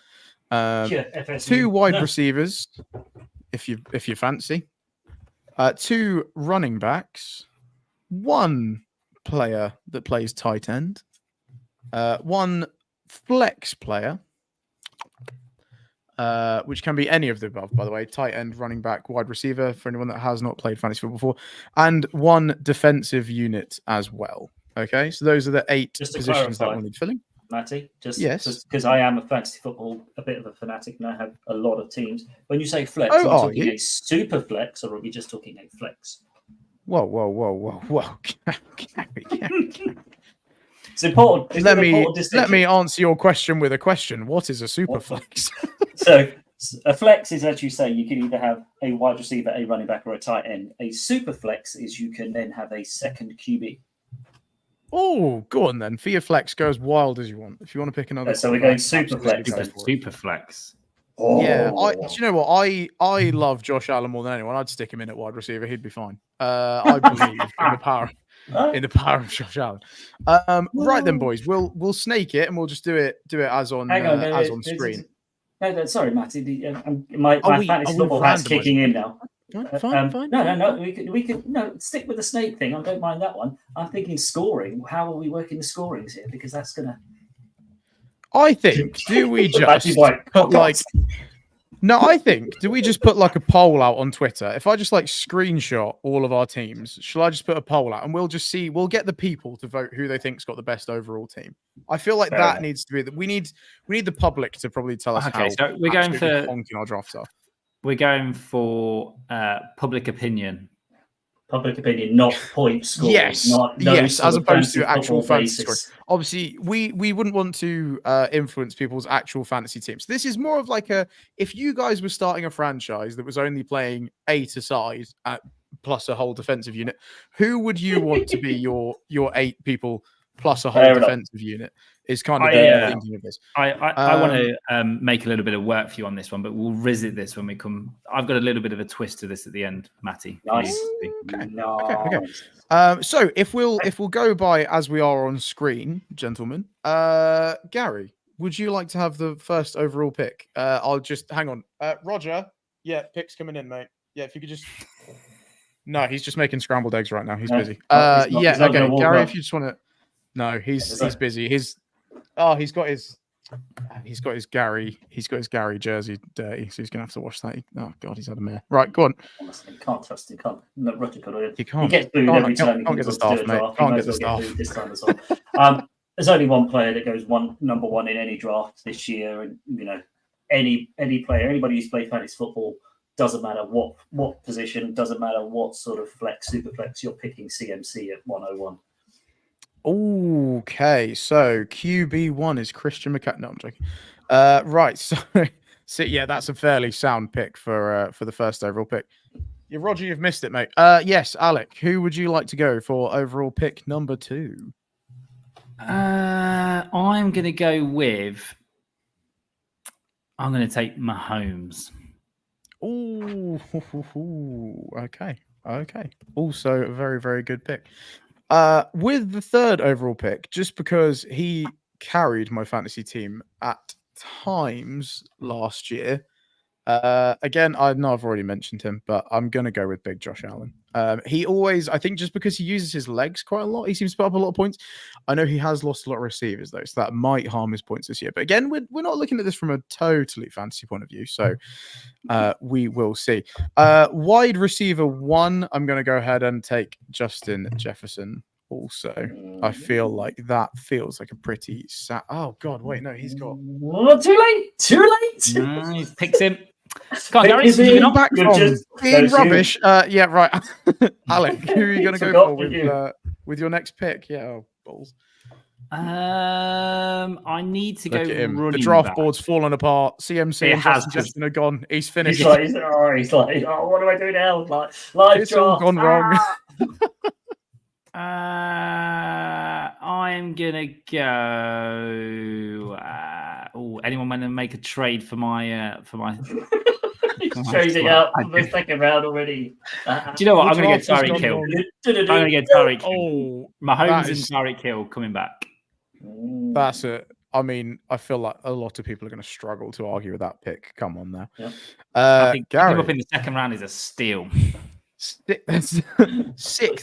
2 wide receivers, if you fancy. 2 running backs. 1 player that plays tight end. 1 flex player. Which can be any of the above, by the way. Tight end, running back, wide receiver, for anyone that has not played fantasy football before. And 1 defensive unit as well. Okay, so those are the 8 positions that we'll need filling. Matty, just because I am a fantasy football, a bit of a fanatic, and I have a lot of teams. When you say flex, are you talking a super flex, or are we just talking a flex? Whoa. It's important. Let me answer your question with a question. What is a super flex? So a flex is, as you say, you can either have a wide receiver, a running back, or a tight end. A super flex is you can then have a second QB. Oh, go on then. For your flex, go as wild as you want. If you want to pick another. So we're going super flex. Super flex. Oh. Yeah, do you know what? I love Josh Allen more than anyone. I'd stick him in at wide receiver. He'd be fine. I believe in the power of Josh Allen. Right then, boys. We'll snake it and we'll just do it as on screen. No, sorry, Matty. My fantasy football hat's kicking in now. Fine. No. We could stick with the snake thing. I don't mind that one. I'm thinking scoring. How are we working the scorings here? Because that's gonna. I think. Do we just do we just put like a poll out on Twitter? If I just like screenshot all of our teams, shall I just put a poll out and we'll just see? We'll get the people to vote who they think's got the best overall team. I feel like that needs to be that. We need the public to probably tell us how. So we're going for honking our drafts are. We're going for public opinion. Public opinion, not point scores. Yes, as opposed to actual fantasy scores. Obviously, we wouldn't want to influence people's actual fantasy teams. This is more of like if you guys were starting a franchise that was only playing 8 aside plus a whole defensive unit, who would you want to be your 8 people plus a whole defensive unit? is kind of the I thinking of this. I want to make a little bit of work for you on this one, but we'll visit this when we come. I've got a little bit of a twist to this at the end, Matty. Nice. Okay. So if we'll go by as we are on screen, gentlemen, Gary, would you like to have the first overall pick? I'll just hang on. Roger, yeah, pick's coming in, mate. Yeah, if you could just. No, he's just making scrambled eggs right now. He's busy. He's not Okay, Gary, up. if you just want to. No, he's busy. He's got his Gary jersey dirty, so he's gonna have to wash that. Oh God, he's had a mare. Right, go on. Honestly, can't trust him. Can't. No, Roger could. He can't. He gets booed every time. Can't get the staff, mate. Can't get the staff. This time as well. There's only one player that goes number one in any draft this year, and any player, anybody who's played fantasy football, doesn't matter what position, doesn't matter what sort of super flex, you're picking CMC at 101. Okay, so QB1 is Christian McCaffrey. No, I'm joking. Right, so yeah, that's a fairly sound pick for the first overall pick. Yeah, Roger, you've missed it, mate. Yes, Alec, who would you like to go for overall pick number 2? I'm going to go with. I'm going to take Mahomes. Oh, okay. Also, a very, very good pick. With the third overall pick, just because he carried my fantasy team at times last year. Again, I know I've already mentioned him, but I'm going to go with Big Josh Allen. He always, I think just because he uses his legs quite a lot, he seems to put up a lot of points. I know he has lost a lot of receivers, though, so that might harm his points this year. But again, we're not looking at this from a totally fantasy point of view, so we will see. Wide receiver 1, I'm going to go ahead and take Justin Jefferson. Also, I feel like that feels like a pretty sad. Oh God, wait, no, he's got. Too late. No, he picks him. Come on, Gary, moving on. Back from being rubbish. Yeah, right. Alec, who are you going to go for with your next pick? Yeah, oh, balls. I need to Look go at him. running The draft back. board's fallen apart. CMC and Justin Jefferson are gone. He's finished. He's like, oh, what do I do now? Like, live it's draft. all gone wrong. I'm gonna go. Anyone want to make a trade for my? He's trading out for the second round already. Do you know what? I'm gonna get Tyreek Hill. I'm gonna get Tyreek Hill. Oh, Mahomes and Tyreek Hill coming back. That's it. I mean, I feel like a lot of people are going to struggle to argue with that pick. Come on now. Yeah. I think Gary, up in the second round is a steal. Sixth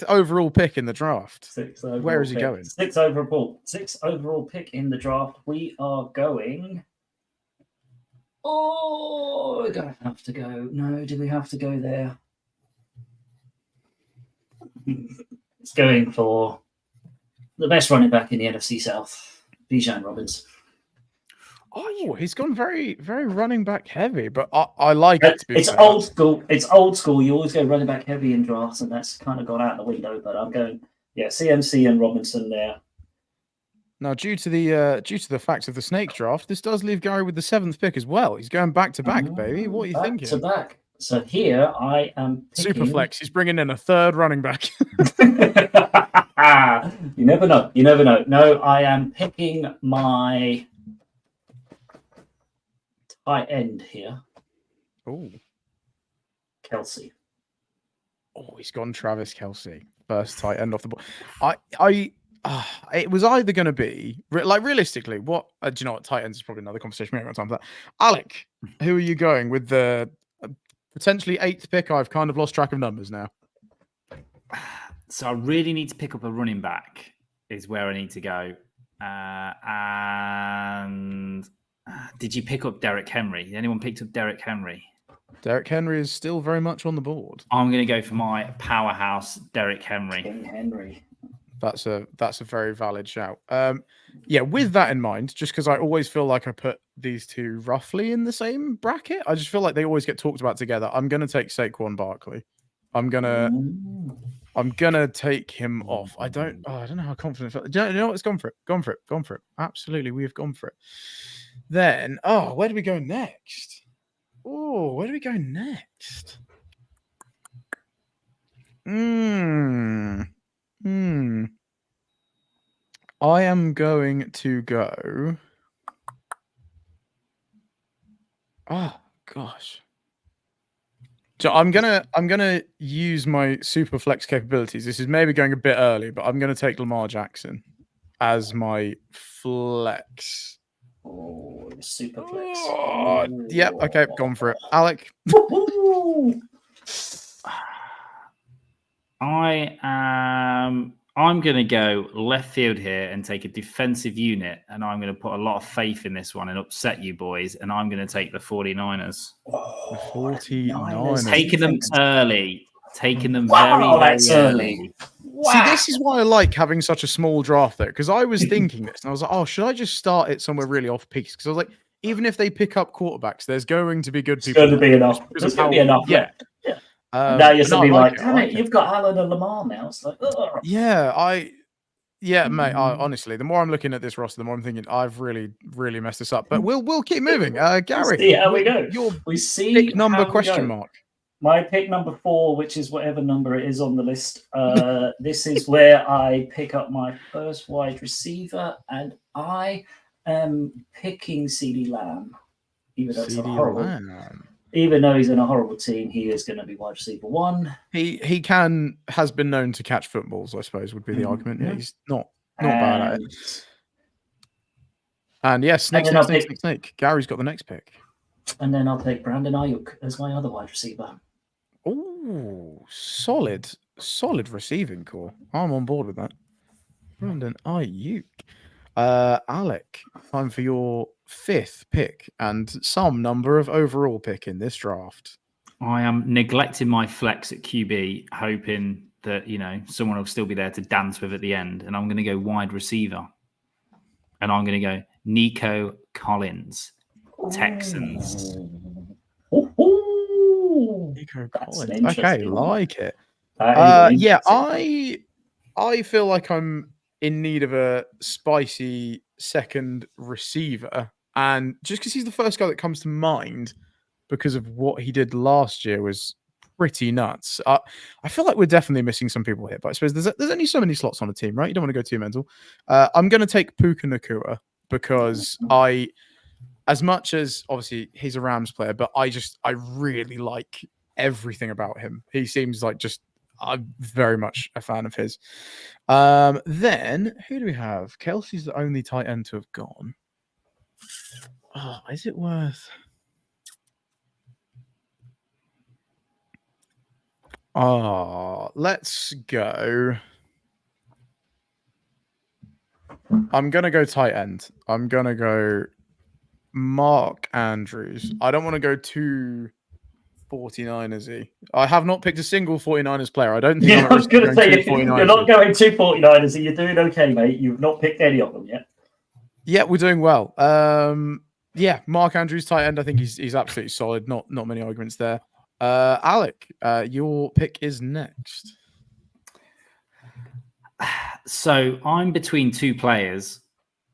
overall pick in the draft. Where is he going? Sixth overall pick in the draft. We are going. Oh, we're going to have to go. No, do we have to go there? It's going for the best running back in the NFC South, Bijan Robbins. Oh, he's gone very, very running back heavy, but I like it. It's old school. It's old school. You always go running back heavy in drafts, and that's kind of gone out the window. But I'm going, CMC and Robinson there. Now, due to the fact of the snake draft, this does leave Gary with the 7th pick as well. He's going back to back, baby. What are you thinking? Back to back. So here I am picking... Superflex. He's bringing in a third running back. You never know. You never know. No, I am picking my tight end here. Oh, Kelsey. Oh, he's gone Travis Kelsey. First tight end off the board. It was either going to be realistically. What do you know? What tight ends is probably another conversation. We haven't got time for that. Alec, who are you going with the potentially 8th pick? I've kind of lost track of numbers now. So I really need to pick up a running back. Is where I need to go. And did you pick up Derrick Henry? Anyone picked up Derrick Henry? Derrick Henry is still very much on the board. I'm going to go for my powerhouse, Derrick Henry. King Henry. That's a very valid shout. With that in mind, just because I always feel like I put these two roughly in the same bracket, I just feel like they always get talked about together. I'm gonna take Saquon Barkley. I'm gonna take him off. I don't know how confident I feel. Do you know what? It's gone for it. Gone for it. Absolutely, we have gone for it. Then, where do we go next? Oh, where do we go next? I am going to go. Oh gosh. So I'm gonna use my super flex capabilities. This is maybe going a bit early, but I'm gonna take Lamar Jackson as my flex. Oh, super flex. Yep. Okay, gone for it. Alec. I'm going to go left field here and take a defensive unit, and I'm going to put a lot of faith in this one and upset you boys, and I'm going to take the 49ers. The 49ers. Taking them early. Taking them very, very early. Wow. See, this is why I like having such a small draft, though, because I was thinking this, and I was like, oh, should I just start it somewhere really off-piece? Because I was like, even if they pick up quarterbacks, there's going to be good people. There's going to be enough. There's going to be enough. Yeah. Now you're suddenly like damn it, you've got Allen and Lamar now. It's like, ugh. Mate. Honestly, the more I'm looking at this roster, the more I'm thinking I've really, really messed this up. But we'll keep moving. Gary, see how we go. Your we see pick number question mark. My pick number 4, which is whatever number it is on the list. This is where I pick up my first wide receiver, and I am picking CeeDee Lamb. Even though it's a horrible. Even though he's in a horrible team, he is going to be wide receiver 1. He has been known to catch footballs, I suppose, would be the argument. Yeah, he's not bad at it. And yes, snake. Gary's got the next pick. And then I'll take Brandon Ayuk as my other wide receiver. Oh, solid receiving core. I'm on board with that. Brandon Ayuk. Alec, time for your 5th pick and some number of overall pick in this draft. I am neglecting my flex at QB, hoping that someone will still be there to dance with at the end. And I'm going to go wide receiver, and I'm going to go Nico Collins, Texans. Nico Collins. Okay, like it. I feel like I'm in need of a spicy second receiver, and just because he's the first guy that comes to mind because of what he did last year was pretty nuts. I feel like we're definitely missing some people here, but I suppose there's only so many slots on a team, right? You don't want to go too mental. I'm going to take Puka Nacua because as much as obviously he's a Rams player, but I really like everything about him. He seems like I'm very much a fan of his. Then who do we have? Kelsey's the only tight end to have gone. Oh, is it worth? Oh, let's go. I'm gonna go tight end. I'm gonna go Mark Andrews. I don't want to go too 49ers-y. I have not picked a single 49ers player. I don't think I was going to say, you're not going too 49ers-y. You're doing okay, mate. You've not picked any of them yet. Yeah, we're doing well. Mark Andrews, tight end. I think he's absolutely solid. Not many arguments there. Alec, your pick is next. So I'm between 2 players.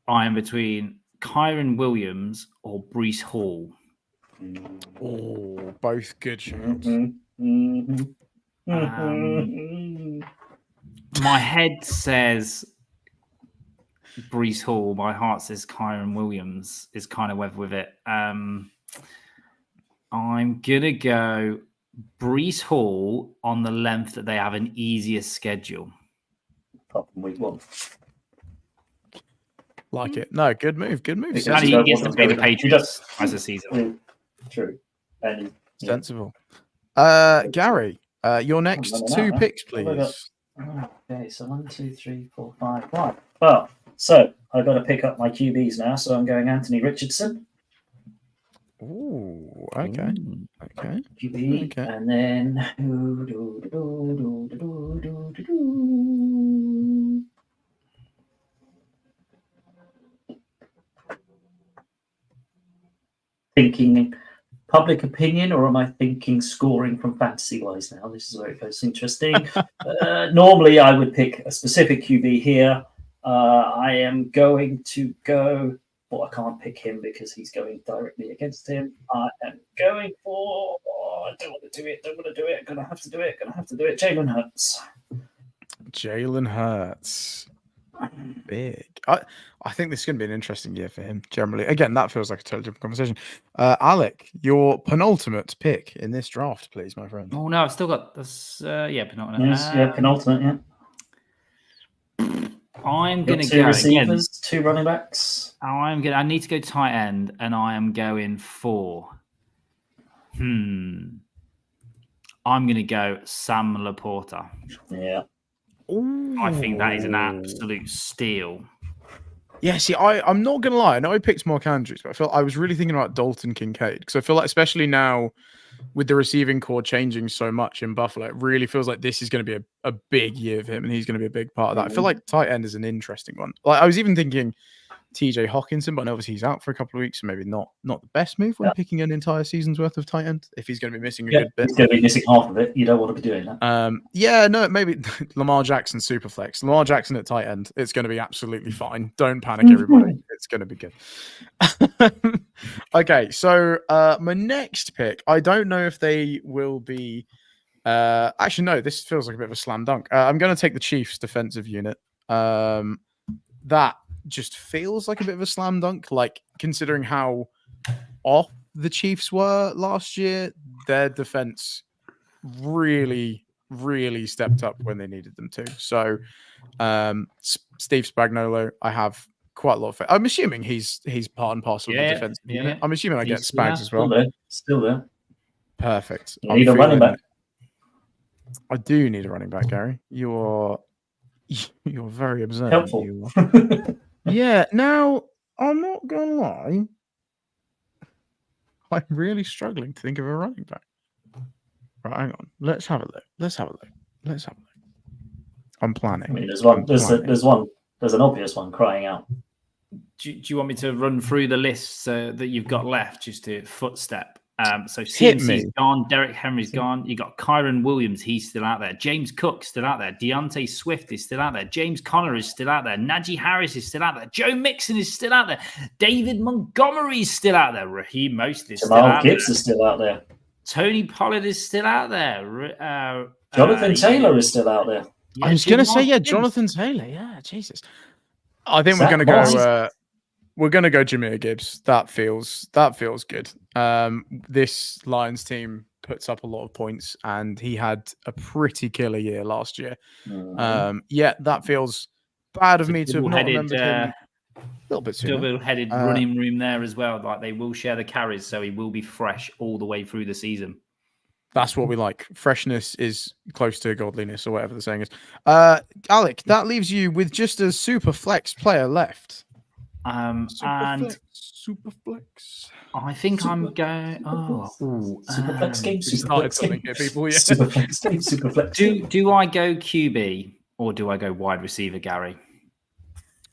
I am between Kyron Williams or Breece Hall. Oh, both good shots. My head says Breece Hall. My heart says Kyron Williams is kind of with it. I'm going to go Breece Hall on the length that they have an easier schedule. Apart from week 1. Like it. No, good move. Good move. He gets to play the Patriots as a season. True. Sensible. Gary, your next 2 picks, please. Okay, so 1, 2, 3, 4, 5, 5. Well, so I've got to pick up my QBs now. So I'm going Anthony Richardson. Ooh, okay. Okay. QB, okay. And then thinking public opinion, or am I thinking scoring from fantasy wise now? This is where it goes interesting. Normally I would pick a specific QB here. I am going to go, I can't pick him because he's going directly against him. I am going for, I don't want to do it. Gonna have to do it. Jalen Hurts. Jalen Hurts. Big. I think this is going to be an interesting year for him. Generally, again, that feels like a totally different conversation. Alec, your penultimate pick in this draft, please, my friend. Oh no, I've still got this. Penultimate. Yes, penultimate. Yeah. I'm Got going to two go receivers, again. 2 running backs. I need to go tight end, and I am going for. I'm going to go Sam Laporta. Yeah. Ooh. I think that is an absolute steal. Yeah, see, I'm not going to lie. I know I picked Mark Andrews, but I was really thinking about Dalton Kincaid because I feel like, especially now with the receiving core changing so much in Buffalo, it really feels like this is going to be a big year for him, and he's going to be a big part of that. I feel like tight end is an interesting one. Like I was even thinking TJ Hawkinson, but obviously he's out for a couple of weeks, so maybe not the best move when picking an entire season's worth of tight end if he's going to be missing a good bit. He's going to be missing half of it. You don't want to be doing that. Maybe Lamar Jackson Superflex. Lamar Jackson at tight end. It's going to be absolutely fine. Don't panic, everybody. It's going to be good. Okay, so my next pick, I don't know if they will be. Actually, no, this feels like a bit of a slam dunk. I'm going to take the Chiefs defensive unit. That just feels like a bit of a slam dunk, like considering how off the Chiefs were last year. Their defense really stepped up when they needed them to. So Steve Spagnuolo, I have quite a lot of faith. I'm assuming he's part and parcel of the defensive unit. I'm assuming I get Spags as well. Still there. Perfect. You need a running back. I do need a running back, Gary. You're very observant. Helpful. Yeah. Now, I'm not gonna lie. I'm really struggling to think of a running back. Right, hang on. Let's have a look. I'm planning. I mean, there's one. There's an obvious one crying out. Do you want me to run through the list that you've got left just to footstep? So Hit CMC's me. gone, Derek Henry's gone. You got Kyron Williams, he's still out there. James Cook still out there. Deontay Swift is still out there. James Conner is still out there. Najee Harris is still out there. Joe Mixon is still out there. David Montgomery is still out there. Raheem Mostert is still out there. Gibbs is still out there. Tony Pollard is still out there. Jonathan Taylor is still out there. I was going to say, Jonathan Taylor. Yeah, Jesus. I think we're going to go. We're going to go Jahmyr Gibbs. That feels good. This Lions team puts up a lot of points, and he had a pretty killer year last year. That feels bad of me to have not remembered him. A little bit sooner. Double-headed running room there as well. Like they will share the carries, so he will be fresh all the way through the season. That's what we like. Freshness is close to godliness, or whatever the saying is. Alec, that leaves you with just a super flex player left. Super flex. I think I'm going. Super flex game. Started something here, people. Yeah. Super flex game. Super flex. Do I go QB or do I go wide receiver, Gary?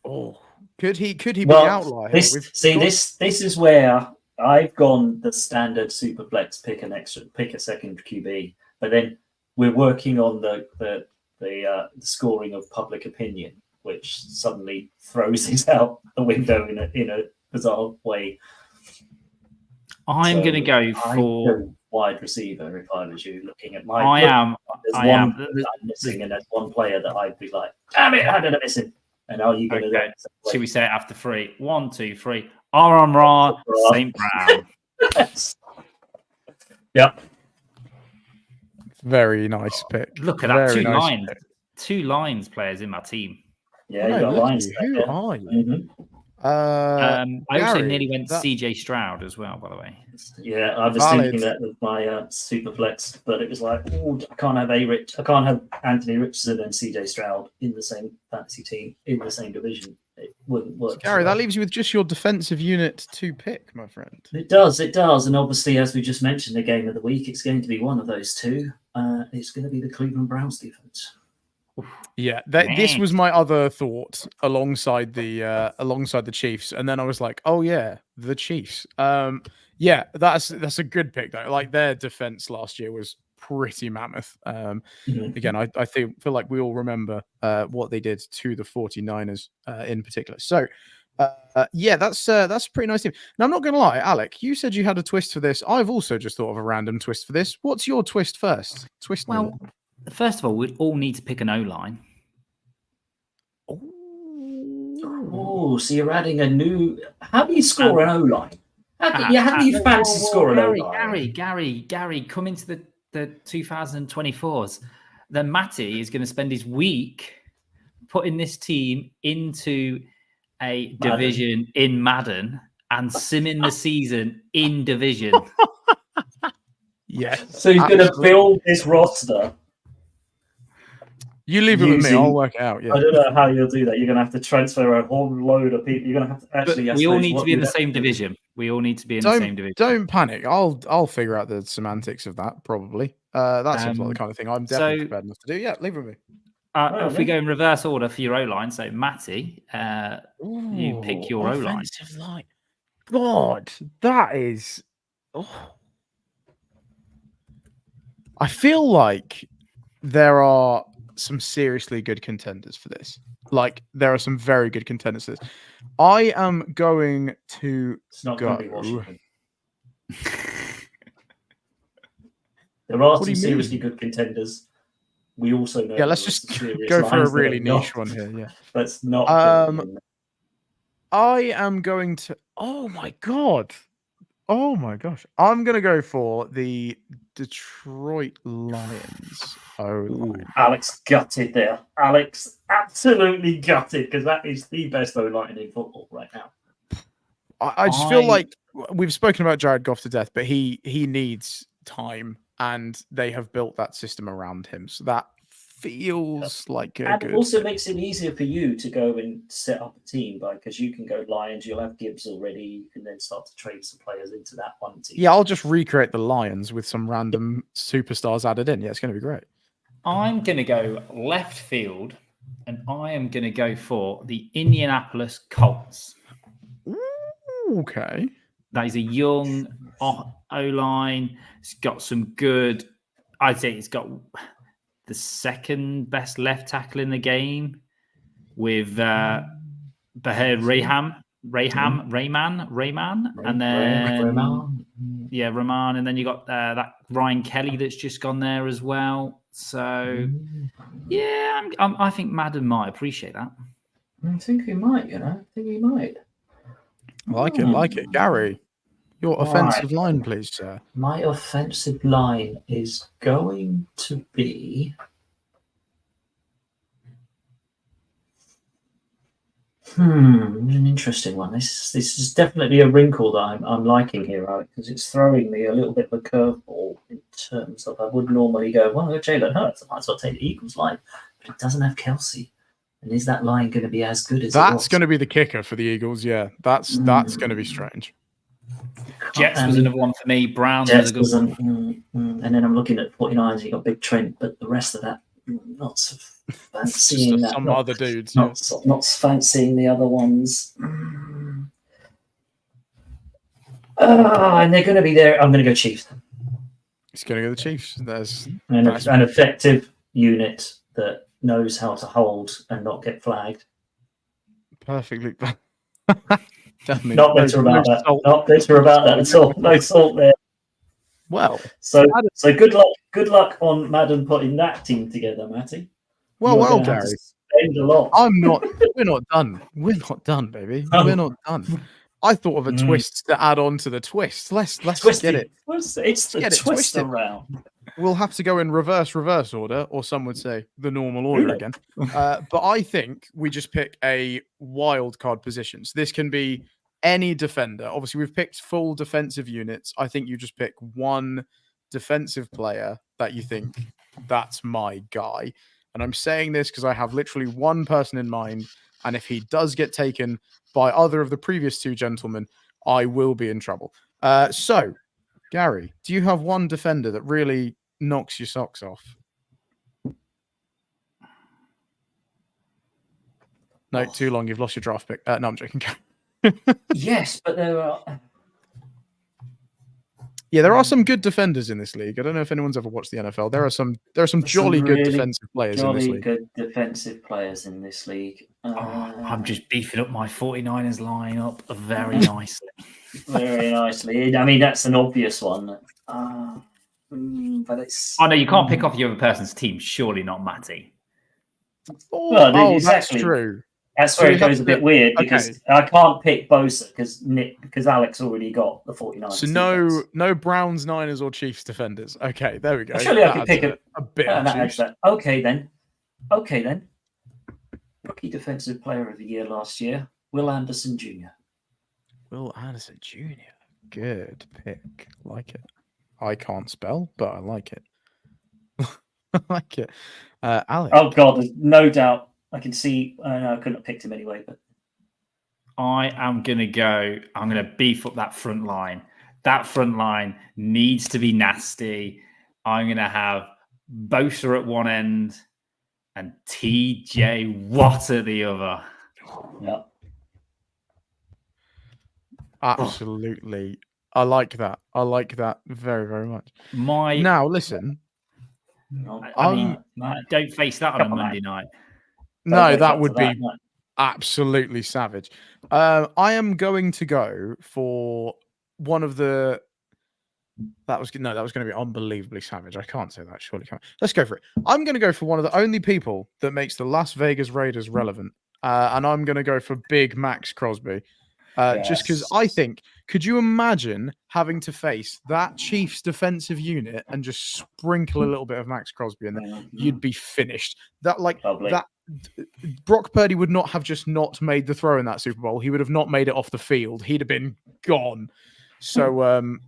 Oh, could he be the outlier? This is where I've gone the standard super flex, pick a second QB, but then we're working on the scoring of public opinion, which suddenly throws it out the window in a bizarre way. I'm going to go for wide receiver if I was you. Looking at my, I am missing, and there's one player that I'd be like, damn it, how did I miss him? And are you going to? Should we say it after 3? 1, 2, 3. Ra St. Brown. Yep. Very nice pick. Look at that. 2 Lions players in my team. Yeah, you got Lions. Who are you? Mm-hmm. I also nearly went CJ Stroud as well, by the way. Yeah, I was thinking that with my super flex, but it was like, I can't have Anthony Richardson and CJ Stroud in the same fantasy team in the same division. It wouldn't work. Gary, that leaves you with just your defensive unit to pick, my friend. It does, and obviously, as we just mentioned, the game of the week, it's going to be one of those two. It's going to be the Cleveland Browns defense. Yeah, this was my other thought alongside the Chiefs, and then I was like, oh yeah, the Chiefs. That's a good pick though. Like their defense last year was pretty mammoth. Again, I feel like we all remember what they did to the 49ers in particular. So that's a pretty nice team. Now I'm not gonna lie, Alec, you said you had a twist for this. I've also just thought of a random twist for this. What's your twist first? Well, first of all, we'd all need to pick an O-line. Oh, so you're adding a new. How do you score an O line? How do you fancy score an O line? Gary, come into the 2024s. Then Matty is going to spend his week putting this team into a division in Madden and simming the season in division. Yeah. So he's going to build this roster. You leave it with me. I'll work it out. Yeah. I don't know how you'll do that. You're going to have to transfer a whole load of people. You're going to have to actually. We all need to be in the same division. We all need to be in the same division. Don't panic. I'll figure out the semantics of that probably. That seems like the kind of thing I'm definitely prepared enough to do. Yeah, leave it with me. If we go in reverse order for your O-line, so Matty, you pick your O-line. Offensive line. God, that is. Oh. I feel like there are some seriously good contenders for this. Like, there are some very good contenders for this. I am going to go. Going to be Washington. There are some seriously good contenders. We also know. Yeah, let's just go for a really niche one here. Yeah, let's not. I am going to. Oh my god! Oh my gosh! I'm going to go for the Detroit Lions. Oh, Alex gutted there. Alex absolutely gutted because that is the best O-line in football right now. I just feel like we've spoken about Jared Goff to death, but he needs time, and they have built that system around him. So that feels like a good. It also makes it easier for you to go and set up a team because you can go Lions. You'll have Gibbs already. You can then start to trade some players into that one team. Yeah, I'll just recreate the Lions with some random superstars added in. Yeah, it's going to be great. I'm going to go left field, and I am going to go for the Indianapolis Colts. Okay. That is a young O-line. It's got some good. I'd say it's got the second best left tackle in the game with Bahir Rayman, and then Rahman, and then you got that Ryan Kelly that's just gone there as well. So yeah, I think Madden might appreciate that. I think he might. I think he might. Like it, Gary. Your offensive line, please, sir. My offensive line is going to be. An interesting one. This is definitely a wrinkle that I'm liking here, Alec, because it's throwing me a little bit of a curveball in terms of I would normally go, well, Jalen Hurts, I might as well take the Eagles line, but it doesn't have Kelsey. And is that line going to be as good as that's going to be the kicker for the Eagles? Yeah, that's going to be strange. Jets was another one for me. Browns was a good one. And then I'm looking at 49ers. You got Big Trent, but the rest of that, not so fancying that. Some other dudes. Not fancying the other ones. And they're going to be there. I'm going to go Chiefs. He's going to go the Chiefs. There's an effective unit that knows how to hold and not get flagged. Perfectly. Definitely. Not bitter about that. Not bitter about that at all. No salt there. Well, so good luck. Good luck on Madden putting that team together, Matty. Well, Gary. Spend a lot. We're not done. We're not done, baby. We're not done. I thought of a twist to add on to the twist. Let's get it. It's the twist around. We'll have to go in reverse order, or some would say the normal order again. But I think we just pick a wild card position. So this can be any defender. Obviously, we've picked full defensive units. I think you just pick one defensive player that you think that's my guy. And I'm saying this because I have literally one person in mind. And if he does get taken by either of the previous two gentlemen, I will be in trouble. So, Gary, do you have one defender that really knocks your socks off? No, too long. You've lost your draft pick. No, I'm joking. Yes, but there are. Yeah, there are some good defenders in this league. I don't know if anyone's ever watched the NFL. There are some jolly good defensive players in this league. Good defensive players in this league. I'm just beefing up my 49ers lineup very nicely. Very nicely. I mean, that's an obvious one. But it's. Oh no, you can't pick off your other person's team. Surely not Matty. That's true. That's So where we it have goes a to- bit weird because I can't pick Bosa because Alex already got the 49ers. So defense. no Browns, Niners, or Chiefs defenders. Okay, there we go. Surely I That could adds pick a bit of that adds juice. that. Okay then. Rookie Defensive Player of the Year last year, Will Anderson Jr. Will Anderson Jr. Good pick. Like it. I can't spell, but I like it. I like it. Alex. Oh God, there's no doubt. I can see. No, I couldn't have picked him anyway, but I'm going to beef up that front line. That front line needs to be nasty. I'm going to have Bosa at one end and TJ Watt at the other. yeah. Absolutely. I like that. I like that very, very much. Now, listen. I mean, don't face that on a Monday night. No, that would be absolutely savage. I am going to go for one of the. That was going to be unbelievably savage. I can't say that. Surely can't. Let's go for it. I'm going to go for one of the only people that makes the Las Vegas Raiders relevant, and I'm going to go for Big Max Crosby. Just because I think, could you imagine having to face that Chiefs defensive unit and just sprinkle a little bit of Max Crosby in there? You'd be finished. That Brock Purdy would not have just not made the throw in that Super Bowl. He would have not made it off the field. He'd have been gone. So I'm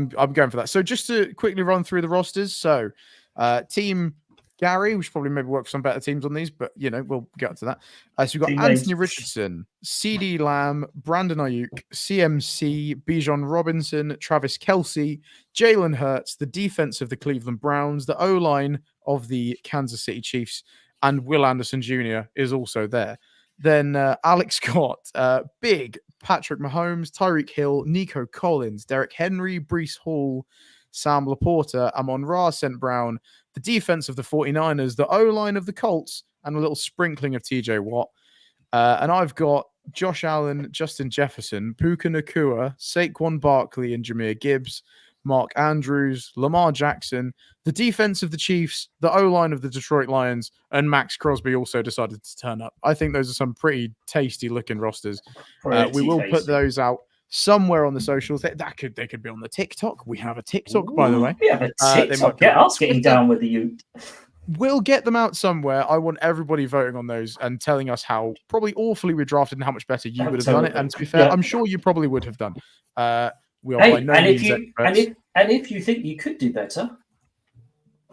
going for that. So just to quickly run through the rosters. So team Gary, we should probably maybe work for some better teams on these, but we'll get to that. So we've got Anthony Richardson, CD Lamb, Brandon Ayuk, CMC, Bijan Robinson, Travis Kelce, Jalen Hurts, the defense of the Cleveland Browns, the O-line of the Kansas City Chiefs, and Will Anderson Jr. is also there. Then Alex Scott, Big Patrick Mahomes, Tyreek Hill, Nico Collins, Derek Henry, Breece Hall, Sam Laporta, Amon-Ra St. Brown, the defense of the 49ers, the O-line of the Colts, and a little sprinkling of TJ Watt. And I've got Josh Allen, Justin Jefferson, Puka Nacua, Saquon Barkley, and Jahmyr Gibbs, Mark Andrews, Lamar Jackson, the defense of the Chiefs, the O-line of the Detroit Lions, and Max Crosby also decided to turn up. I think those are some pretty tasty-looking rosters. We will put those out somewhere on the socials. They could be on the TikTok. We have a TikTok, by the way. We have a TikTok. Get us getting down with the youth. We'll get them out somewhere. I want everybody voting on those and telling us how probably awfully we drafted and how much better you would have done it. And to be fair, I'm sure you probably would have done. We are by no means experts. And if you think you could do better,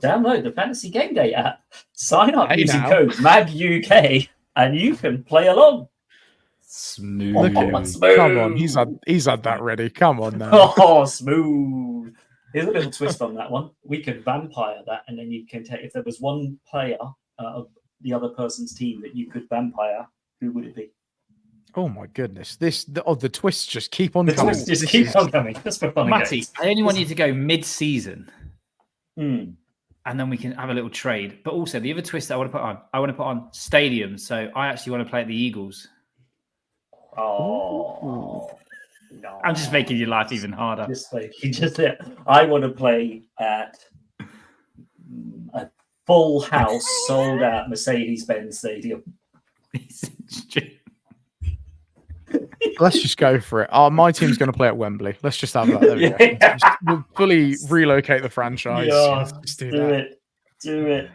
download the Fantasy Game Day app. Sign up using code MAGUK, and you can play along. Smooth. Come on, he's had that ready. Come on now. Oh, smooth. Here's a little twist on that one. We could vampire that, and then you can take, if there was one player of the other person's team that you could vampire, who would it be? Oh my goodness! The twists just keep on coming. Twists just keep on coming. Just for fun. Matty, I only want you to go mid-season, and then we can have a little trade. But also, the other twist that I want to put on stadiums. So I actually want to play at the Eagles. Oh. No. I'm just making your life even harder. I want to play at a full house, sold out Mercedes-Benz Stadium. Let's just go for it. My team's going to play at Wembley. Let's just have that. There we go. We'll fully relocate the franchise. Just do it.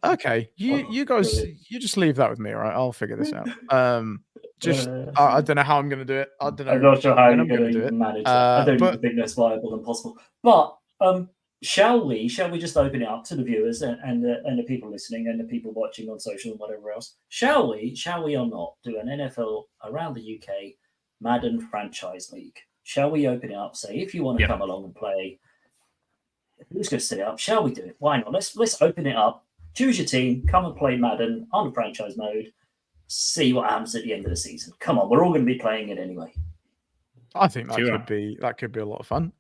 Okay. You guys, you just leave that with me, all right? I'll figure this out. I don't know how I'm going to do it. I don't know. I'm not sure how you're going to manage it. I don't even think that's viable and possible. But shall we just open it up to the viewers and the people listening and the people watching on social and whatever else? Shall we or not do an NFL Around the UK Madden franchise league? Shall we open it up? Say if you want to come along and play, who's going to set it up? Shall we do it? Why not? Let's open it up. Choose your team. Come and play Madden on franchise mode. See what happens at the end of the season. Come on, we're all going to be playing it anyway. I think that could be a lot of fun.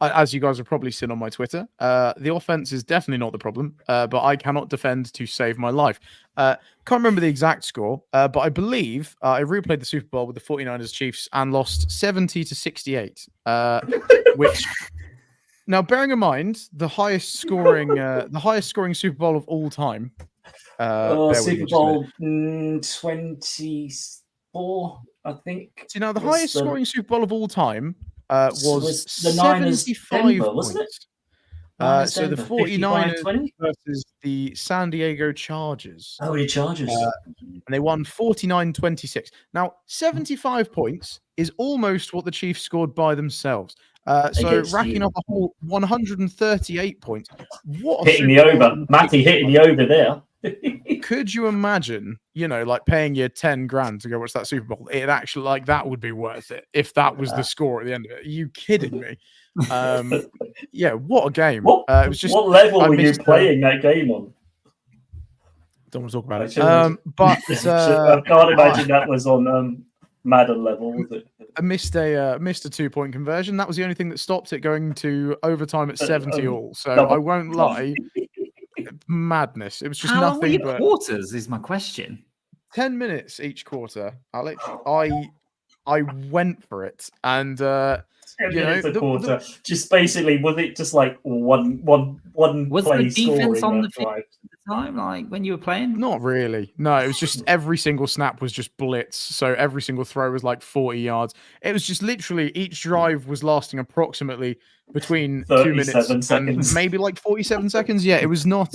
As you guys have probably seen on my Twitter, the offense is definitely not the problem, but I cannot defend to save my life. Can't remember the exact score, but I believe I replayed the Super Bowl with the 49ers Chiefs and lost 70-68, which now bearing in mind the highest scoring Super Bowl of all time Super Bowl 24, I think. See, now the highest scoring Super Bowl of all time was the Niners 75 Denver, points. wasn't it? So the 49ers versus the San Diego Chargers. Oh, the Chargers. And they won 49-26. Now, 75 points is almost what the Chiefs scored by themselves. So racking up a whole 138 points. What hitting the over. Matty hitting the over there. Could you imagine, like paying you 10 grand to go watch that Super Bowl? It actually, like, that would be worth it if that was the score at the end of it. Are you kidding me? Yeah, what a game. It was just, what level were you playing that game on? Don't want to talk about it. But I can't imagine that was on Madden level, was it? I missed a 2-point conversion. That was the only thing that stopped it going to overtime at 70 all. So I won't lie. Madness. It was just How nothing long were your quarters is my question. 10 minutes each quarter, Alex. I went for it, and 10 minutes a quarter. Just basically, was it just like one was play the defense on the field at the time, like when you were playing? Not really. No, it was just every single snap was just blitz. So every single throw was like 40 yards. It was just literally each drive was lasting approximately between 2 minutes and maybe like 47 seconds. Yeah, it was not.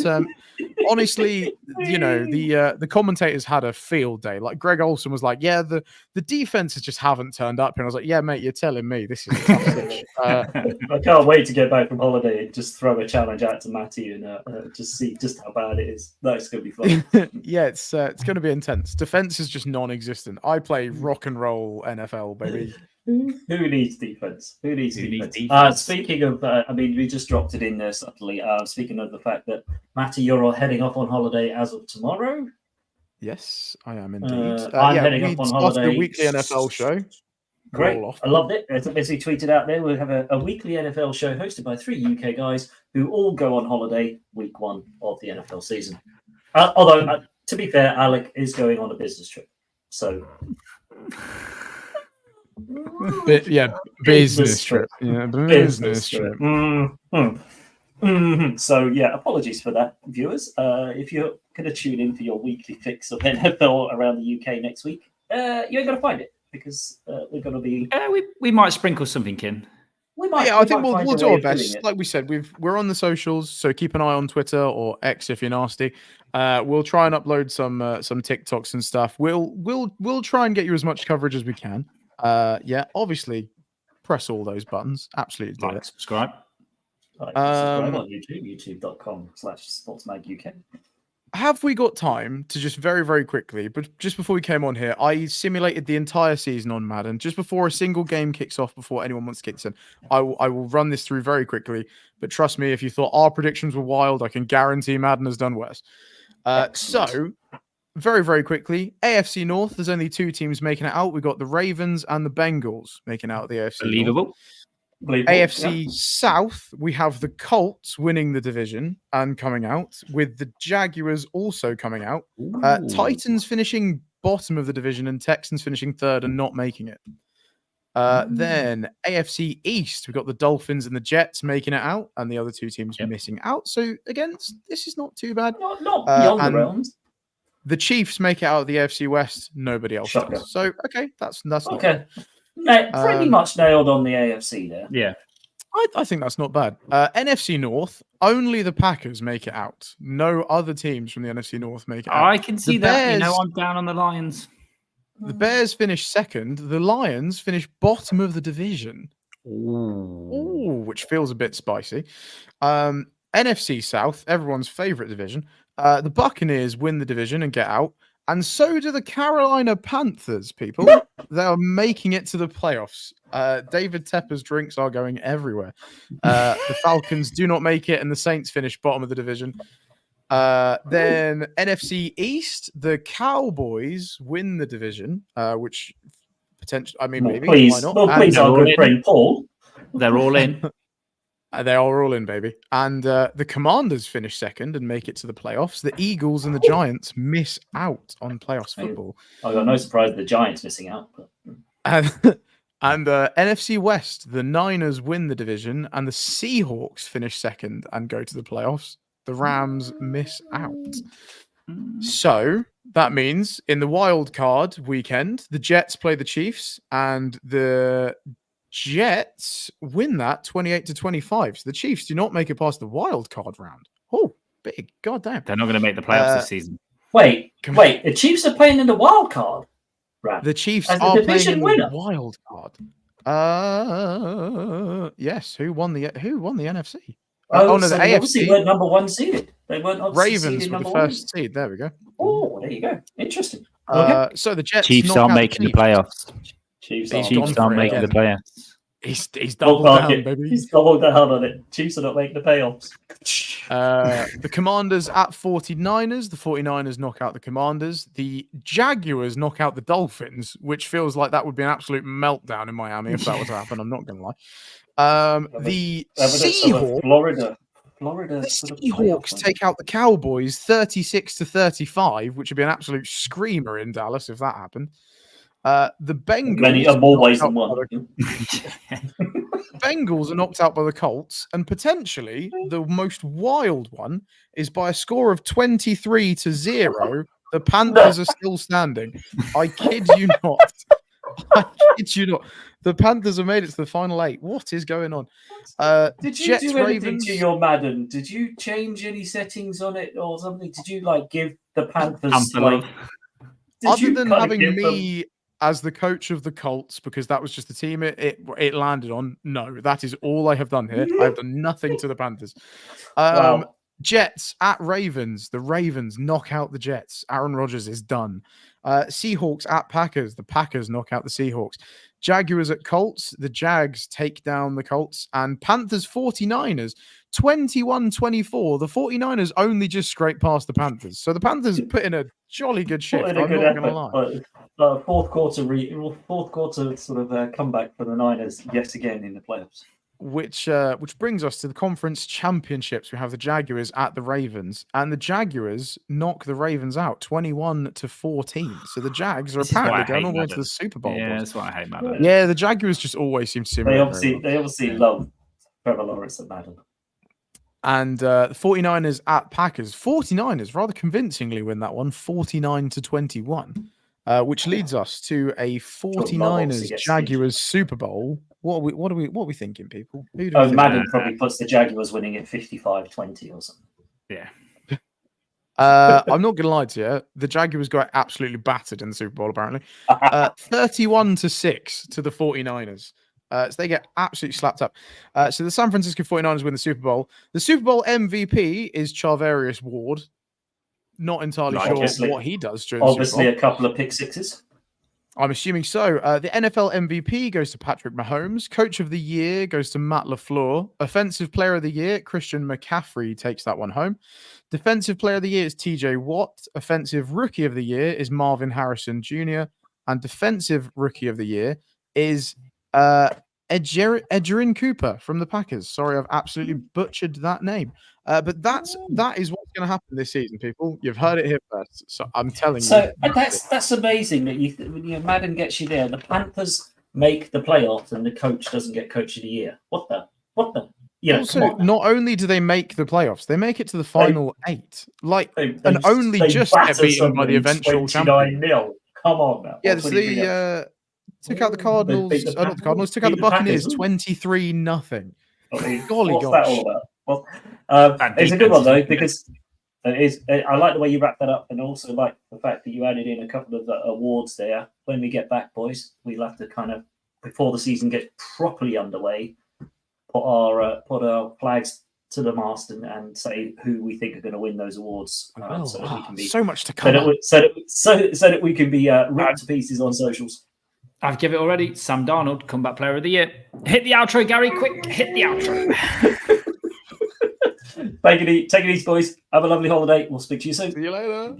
Honestly, the commentators had a field day. Like Greg Olson was like, "Yeah, the defenses just haven't turned up," and I was like, "Yeah, mate, you're telling me this is a tough stitch." I can't wait to get back from holiday and just throw a challenge out to Matty and just see just how bad it is. That's going to be fun. Yeah, it's going to be intense. Defense is just non-existent. I play rock and roll NFL, baby. Who needs defense? Who needs defense? Speaking of, we just dropped it in there subtly. Speaking of the fact that Matty, you're all heading off on holiday as of tomorrow. Yes, I am indeed. I'm heading off on holiday. A weekly NFL show. Great, I loved it. As we tweeted out there, we'll have a weekly NFL show hosted by 3 UK guys who all go on holiday week 1 of the NFL season. Although, to be fair, Alec is going on a business trip, so. Business trip. Yeah, business trip. So yeah, apologies for that, viewers. If you're going to tune in for your weekly fix of NFL around the UK next week, you ain't going to find it because we're going to be. We might sprinkle something in. I think we'll do our best. Like we said, we're on the socials, so keep an eye on Twitter or X if you're nasty. We'll try and upload some TikToks and stuff. We'll try and get you as much coverage as we can. Obviously, press all those buttons. Absolutely do it. Subscribe. Subscribe on YouTube, youtube.com/sportsmaguk. Have we got time to just very, very quickly, but just before we came on here, I simulated the entire season on Madden. Just before a single game kicks off, before anyone wants to kick this in, I will run this through very quickly. But trust me, if you thought our predictions were wild, I can guarantee Madden has done worse. So, very, very quickly, AFC North, there's only 2 teams making it out. We've got the Ravens and the Bengals making out the AFC Believable. AFC South, we have the Colts winning the division and coming out, with the Jaguars also coming out. Titans finishing bottom of the division and Texans finishing 3rd and not making it. Then AFC East, we've got the Dolphins and the Jets making it out, and the other 2 teams missing out. So again, this is not too bad. Not beyond the realms. The Chiefs make it out of the AFC West. Nobody else does. So okay, that's okay. Pretty much nailed on the AFC there. Yeah, I think that's not bad. NFC North, only the Packers make it out. No other teams from the NFC North make it out. I can see that. I'm down on the Lions. The Bears finish 2nd. The Lions finish bottom of the division. Ooh, which feels a bit spicy. NFC South, everyone's favorite division. The Buccaneers win the division and get out. And so do the Carolina Panthers, people. They are making it to the playoffs. David Tepper's drinks are going everywhere. The Falcons do not make it, and the Saints finish bottom of the division. Then NFC East, the Cowboys win the division, which potentially, maybe. Please, why not? Please, our good friend Paul. They're all in. They are all in, baby. And the Commanders finish 2nd and make it to the playoffs. The Eagles and the Giants miss out on playoffs football. I got no surprise the Giants missing out. But... And NFC West, the Niners win the division, and the Seahawks finish 2nd and go to the playoffs. The Rams miss out. So that means in the wild card weekend, the Jets play the Chiefs, and the Jets win that 28-25. So the Chiefs do not make it past the wild card round. Oh, big. God damn. They're not going to make the playoffs this season. Wait. The Chiefs are playing in the wild card round. The Chiefs As the are playing division in the winner? wild card. Yes. Who won the NFC? Oh, no, so the they obviously AFC. weren't number one seeded. They weren't obviously Ravens seeded were the number first seed. There we go. Oh, there you go. Interesting. Okay. So the Jets Chiefs knock aren't out making the playoffs. Chiefs He's are gone Chiefs for aren't it making the again. playoffs. He's doubled down, baby. He's doubled down on it. Chiefs are not making the payoffs. The Commanders at 49ers. The 49ers knock out the Commanders. The Jaguars knock out the Dolphins, which feels like that would be an absolute meltdown in Miami if that were to happen. I'm not going to lie. The Seahawks. Florida. The Seahawks take out the Cowboys 36-35, which would be an absolute screamer in Dallas if that happened. The Bengals. Many more ways than one. Bengals are knocked out by the Colts, and potentially the most wild one is by a score of 23-0. The Panthers are still standing. I kid you not. I kid you not. The Panthers have made it to the final 8. What is going on? Did you Jets, do anything Ravens to your Madden? Did you change any settings on it or something? Did you give the Panthers other than having me as the coach of the Colts, because that was just the team it landed on? No, that is all I have done here. I have done nothing to the Panthers. Wow. Jets at Ravens. The Ravens knock out the Jets. Aaron Rodgers is done. Seahawks at Packers. The Packers knock out the Seahawks. Jaguars at Colts. The Jags take down the Colts. And Panthers 49ers 21-24. The 49ers only just scraped past the Panthers. So the Panthers put in a jolly good shift. I'm not going to lie. Fourth quarter sort of comeback for the Niners yet again in the playoffs. Which brings us to the conference championships. We have the Jaguars at the Ravens, and the Jaguars knock the Ravens out 21-14. So the Jags are apparently going all the way to the Super Bowl. Yeah, that's why I hate Madden. Yeah, the Jaguars just always seem to. They obviously love Trevor Lawrence at Madden. And the 49ers at Packers. 49ers rather convincingly win that one, 49-21, which leads us to a 49ers Jaguars Super Bowl. What are we thinking, people? Madden probably puts the Jaguars winning at 55-20 or something. Yeah. I'm not going to lie to you. The Jaguars got absolutely battered in the Super Bowl, apparently. 31-6 to the 49ers. So they get absolutely slapped up. So the San Francisco 49ers win the Super Bowl. The Super Bowl MVP is Charvarius Ward. Not entirely sure what he does during the Super Bowl. Obviously, a couple of pick sixes. I'm assuming so. The NFL MVP goes to Patrick Mahomes. Coach of the Year goes to Matt LaFleur. Offensive Player of the Year, Christian McCaffrey takes that one home. Defensive Player of the Year is TJ Watt. Offensive Rookie of the Year is Marvin Harrison Jr. And Defensive Rookie of the Year is Edgerrin Cooper from the Packers. Sorry, I've absolutely butchered that name. But that is what's going to happen this season, people. You've heard it here first. So I'm telling you. So that's amazing that Madden gets you there. The Panthers make the playoffs and the coach doesn't get Coach of the Year. What the? Also, not only do they make the playoffs, they make it to the final 8. And only just get beaten by the eventual champion. 29-0. Come on now. Yeah, took out the Cardinals. Not the Cardinals. Took out the Buccaneers 23-0. Golly what's gosh. that all about? Well, it's a good one though because I like the way you wrap that up, and also like the fact that you added in a couple of awards there. When we get back, boys, we'll have to kind of, before the season gets properly underway, put our flags to the mast and say who we think are going to win those awards, so that we can be so much to come. So that we can be ripped to pieces on socials. I've given it already. Sam Darnold, comeback player of the year. Hit the outro, Gary. Quick, hit the outro. Take it easy, boys. Have a lovely holiday. We'll speak to you soon. See you later.